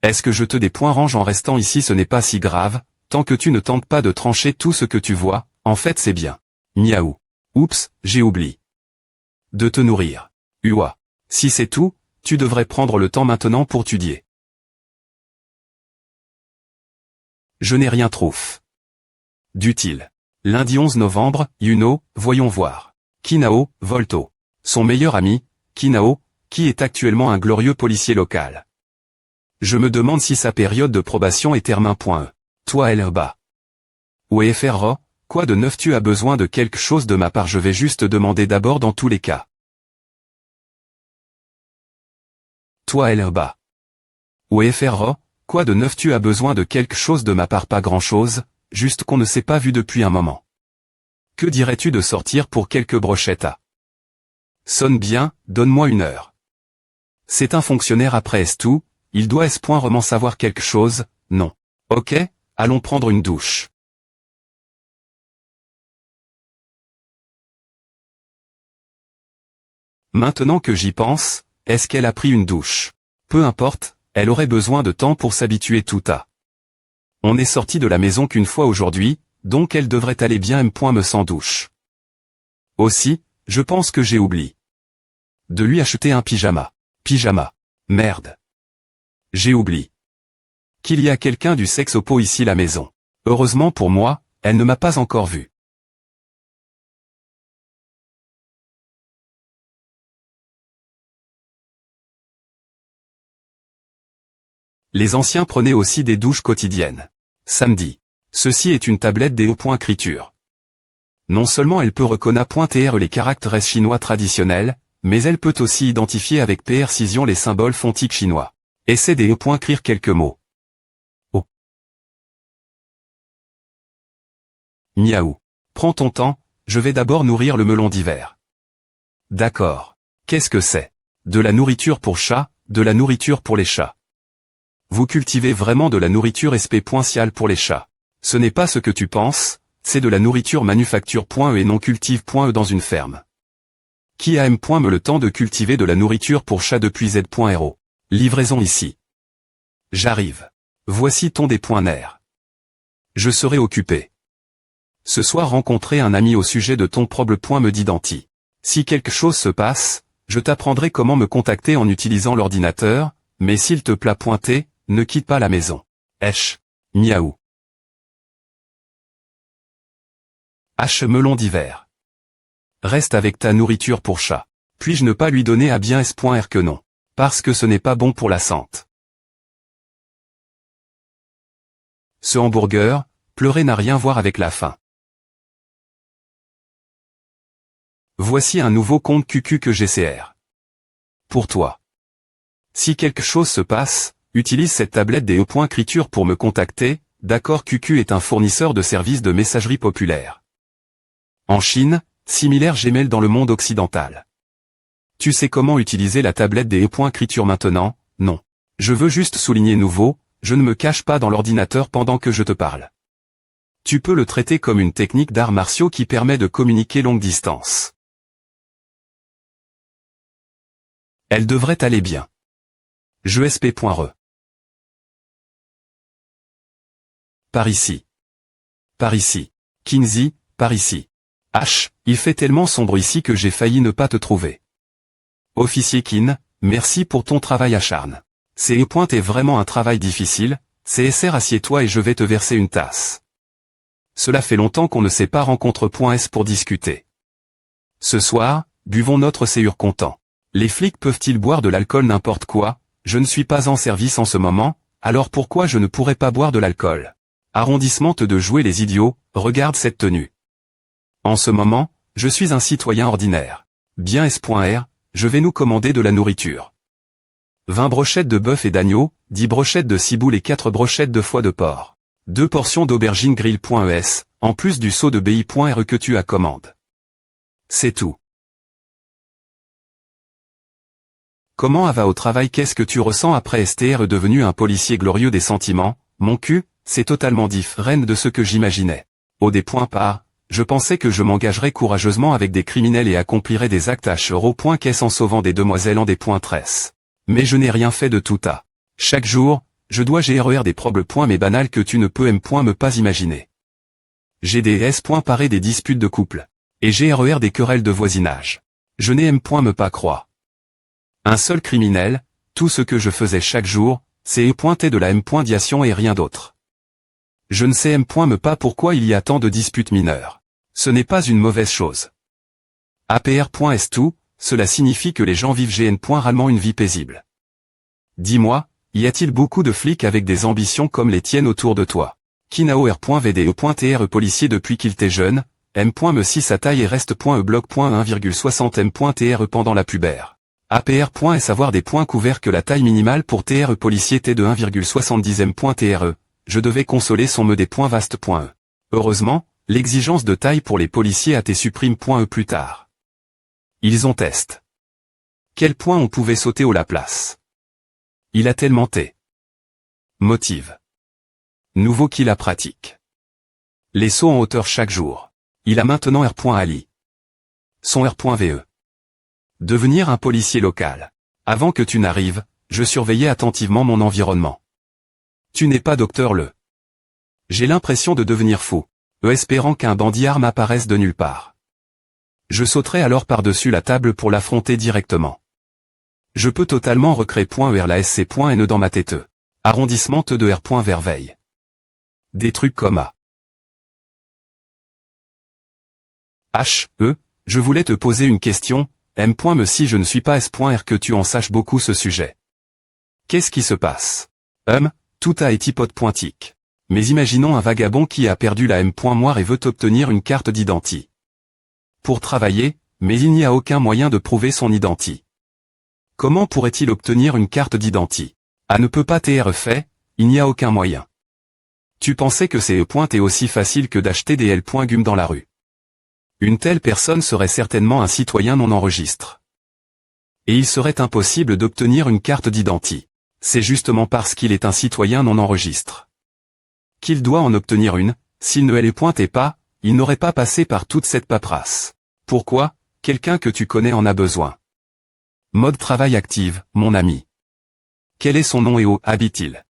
Speaker 1: Est-ce que je te range en restant ici? Ce n'est pas si grave, tant que tu ne tentes pas de trancher tout ce que tu vois, en fait c'est bien. Miaou. Oups, j'ai oublié. De te nourrir. Ua. Si c'est tout, tu devrais prendre le temps maintenant pour étudier. Je n'ai rien trouvé d'utile. Lundi 11 novembre, Yuno, voyons voir. Kinao, Volto. Son meilleur ami, Kinao, qui est actuellement un glorieux policier local. Je me demande si sa période de probation est terminée. Toi Elba. Ou FRO, quoi de neuf? Tu as besoin de quelque chose de ma part? Je vais juste demander d'abord dans tous les cas. Toi Elba. Ou FRO, quoi de neuf? Tu as besoin de quelque chose de ma part? Pas grand-chose, juste qu'on ne s'est pas vu depuis un moment. Que dirais-tu de sortir pour quelques brochettes à? Sonne bien, donne-moi une heure. C'est un fonctionnaire après tout. Il doit vraiment savoir quelque chose, non. Ok, allons prendre une douche. Maintenant que j'y pense, est-ce qu'elle a pris une douche? Peu importe, elle aurait besoin de temps pour s'habituer tout à. On n'est sorti de la maison qu'une fois aujourd'hui, donc elle devrait aller bien me sans douche. Aussi, je pense que j'ai oublié de lui acheter un pyjama. Pyjama. Merde. J'ai oublié qu'il y a quelqu'un du sexe oppo ici la maison. Heureusement pour moi, elle ne m'a pas encore vu. Les anciens prenaient aussi des douches quotidiennes. Samedi. Ceci est une tablette des écriture. Non seulement elle peut reconnaître les caractères chinois traditionnels, mais elle peut aussi identifier avec précision les symboles phonetiques chinois. Essaie d'écrire quelques mots. Oh. Miaou. Prends ton temps, je vais d'abord nourrir le melon d'hiver. D'accord. Qu'est-ce que c'est? De la nourriture pour chats, de la nourriture pour les chats. Vous cultivez vraiment de la nourriture spéciale pour les chats. Ce n'est pas ce que tu penses, c'est de la nourriture manufacture.e et non cultive.e dans une ferme. Qui a me le temps de cultiver de la nourriture pour chats depuis Z.ro. Livraison ici. J'arrive. Voici ton des.ner. Je serai occupé. Ce soir rencontrer un ami au sujet de ton problème me d'identi. Si quelque chose se passe, je t'apprendrai comment me contacter en utilisant l'ordinateur, mais s'il te plaît pointer, ne quitte pas la maison. Esh. Miaou. H. Melon d'hiver. Reste avec ta nourriture pour chat. Puis-je ne pas lui donner à bien S.R que non? Parce que ce n'est pas bon pour la santé. Ce hamburger, pleurer n'a rien à voir avec la faim. Voici un nouveau compte QQ que GCR. Pour toi. Si quelque chose se passe, utilise cette tablette des écriture pour me contacter, d'accord? QQ est un fournisseur de services de messagerie populaire. En Chine, similaire Gmail dans le monde occidental. Tu sais comment utiliser la tablette des écriture maintenant? Non. Je veux juste souligner nouveau, je ne me cache pas dans l'ordinateur pendant que je te parle. Tu peux le traiter comme une technique d'arts martiaux qui permet de communiquer longue distance. Elle devrait aller bien. JESP.re. Par ici. Par ici. Kinsey, par ici. H, il fait tellement sombre ici que j'ai failli ne pas te trouver. Officier Kin, merci pour ton travail acharné. Est vraiment un travail difficile, CSR assieds-toi et je vais te verser une tasse. Cela fait longtemps qu'on ne s'est pas rencontré.s pour discuter. Ce soir, buvons notre séure content. Les flics peuvent-ils boire de l'alcool n'importe quoi? Je ne suis pas en service en ce moment, alors pourquoi je ne pourrais pas boire de l'alcool? Arrondissement de jouer les idiots, regarde cette tenue. En ce moment, je suis un citoyen ordinaire. Bien S.R, je vais nous commander de la nourriture. 20 brochettes de bœuf et d'agneau, 10 brochettes de ciboule et 4 brochettes de foie de porc. 2 portions d'aubergine grill.es, en plus du seau de BI.re que tu as commande. C'est tout. Comment va au travail? Qu'est-ce que tu ressens après STR devenu un policier glorieux des sentiments? Mon cul, c'est totalement différent de ce que j'imaginais. Au des points par, je pensais que je m'engagerais courageusement avec des criminels et accomplirais des actes à .caisse en sauvant des demoiselles en des points tresses. Mais je n'ai rien fait de tout à. Chaque jour, je dois gérer des problèmes mais banals que tu ne peux me pas imaginer. J'ai des parer des disputes de couple. Et GRER des querelles de voisinage. Je n'ai me pas croire. Un seul criminel, tout ce que je faisais chaque jour, c'est pointer de la diation et rien d'autre. Je ne sais me pas pourquoi il y a tant de disputes mineures. Ce n'est pas une mauvaise chose. APR.est tout, cela signifie que les gens vivent rarement une vie paisible. Dis-moi, y a-t-il beaucoup de flics avec des ambitions comme les tiennes autour de toi? Kinaor.vde.tr policier depuis qu'il t'est jeune, me6 sa taille et reste.e bloc.1,60 pendant la pubère. APR. Avoir des points couverts que la taille minimale pour TR policier T de 1,70 je devais consoler son me des points vaste.e. Heureusement, l'exigence de taille pour les policiers a été supprime.e plus tard. Ils ont test. Quel point on pouvait sauter au la place. Il a tellement T. Motive. Nouveau qu'il la pratique. Les sauts en hauteur chaque jour. Il a maintenant R.Ali. Son R.VE. Devenir un policier local. Avant que tu n'arrives, je surveillais attentivement mon environnement. Tu n'es pas docteur le. J'ai l'impression de devenir fou, espérant qu'un bandit arme apparaisse de nulle part. Je sauterai alors par-dessus la table pour l'affronter directement. Je peux totalement recréer.er la SC.N dans ma tête. Arrondissement de R.Verveille. Des trucs comme A. Je voulais te poser une question. Me si je ne suis pas S.R que tu en saches beaucoup ce sujet. Qu'est-ce qui se passe? Tout a été pote.tic. Mais imaginons un vagabond qui a perdu la moire et veut obtenir une carte d'identité. Pour travailler, mais il n'y a aucun moyen de prouver son identité. Comment pourrait-il obtenir une carte d'identité? Ne peut pas être fait, il n'y a aucun moyen. Tu pensais que c'est est aussi facile que d'acheter des L.gum dans la rue. Une telle personne serait certainement un citoyen non enregistré. Et il serait impossible d'obtenir une carte d'identité. C'est justement parce qu'il est un citoyen non enregistré qu'il doit en obtenir une. S'il ne l'est pas, il n'aurait pas passé par toute cette paperasse. Pourquoi? Quelqu'un que tu connais en a besoin. Mode travail active, mon ami. Quel est son nom et où habite-t-il?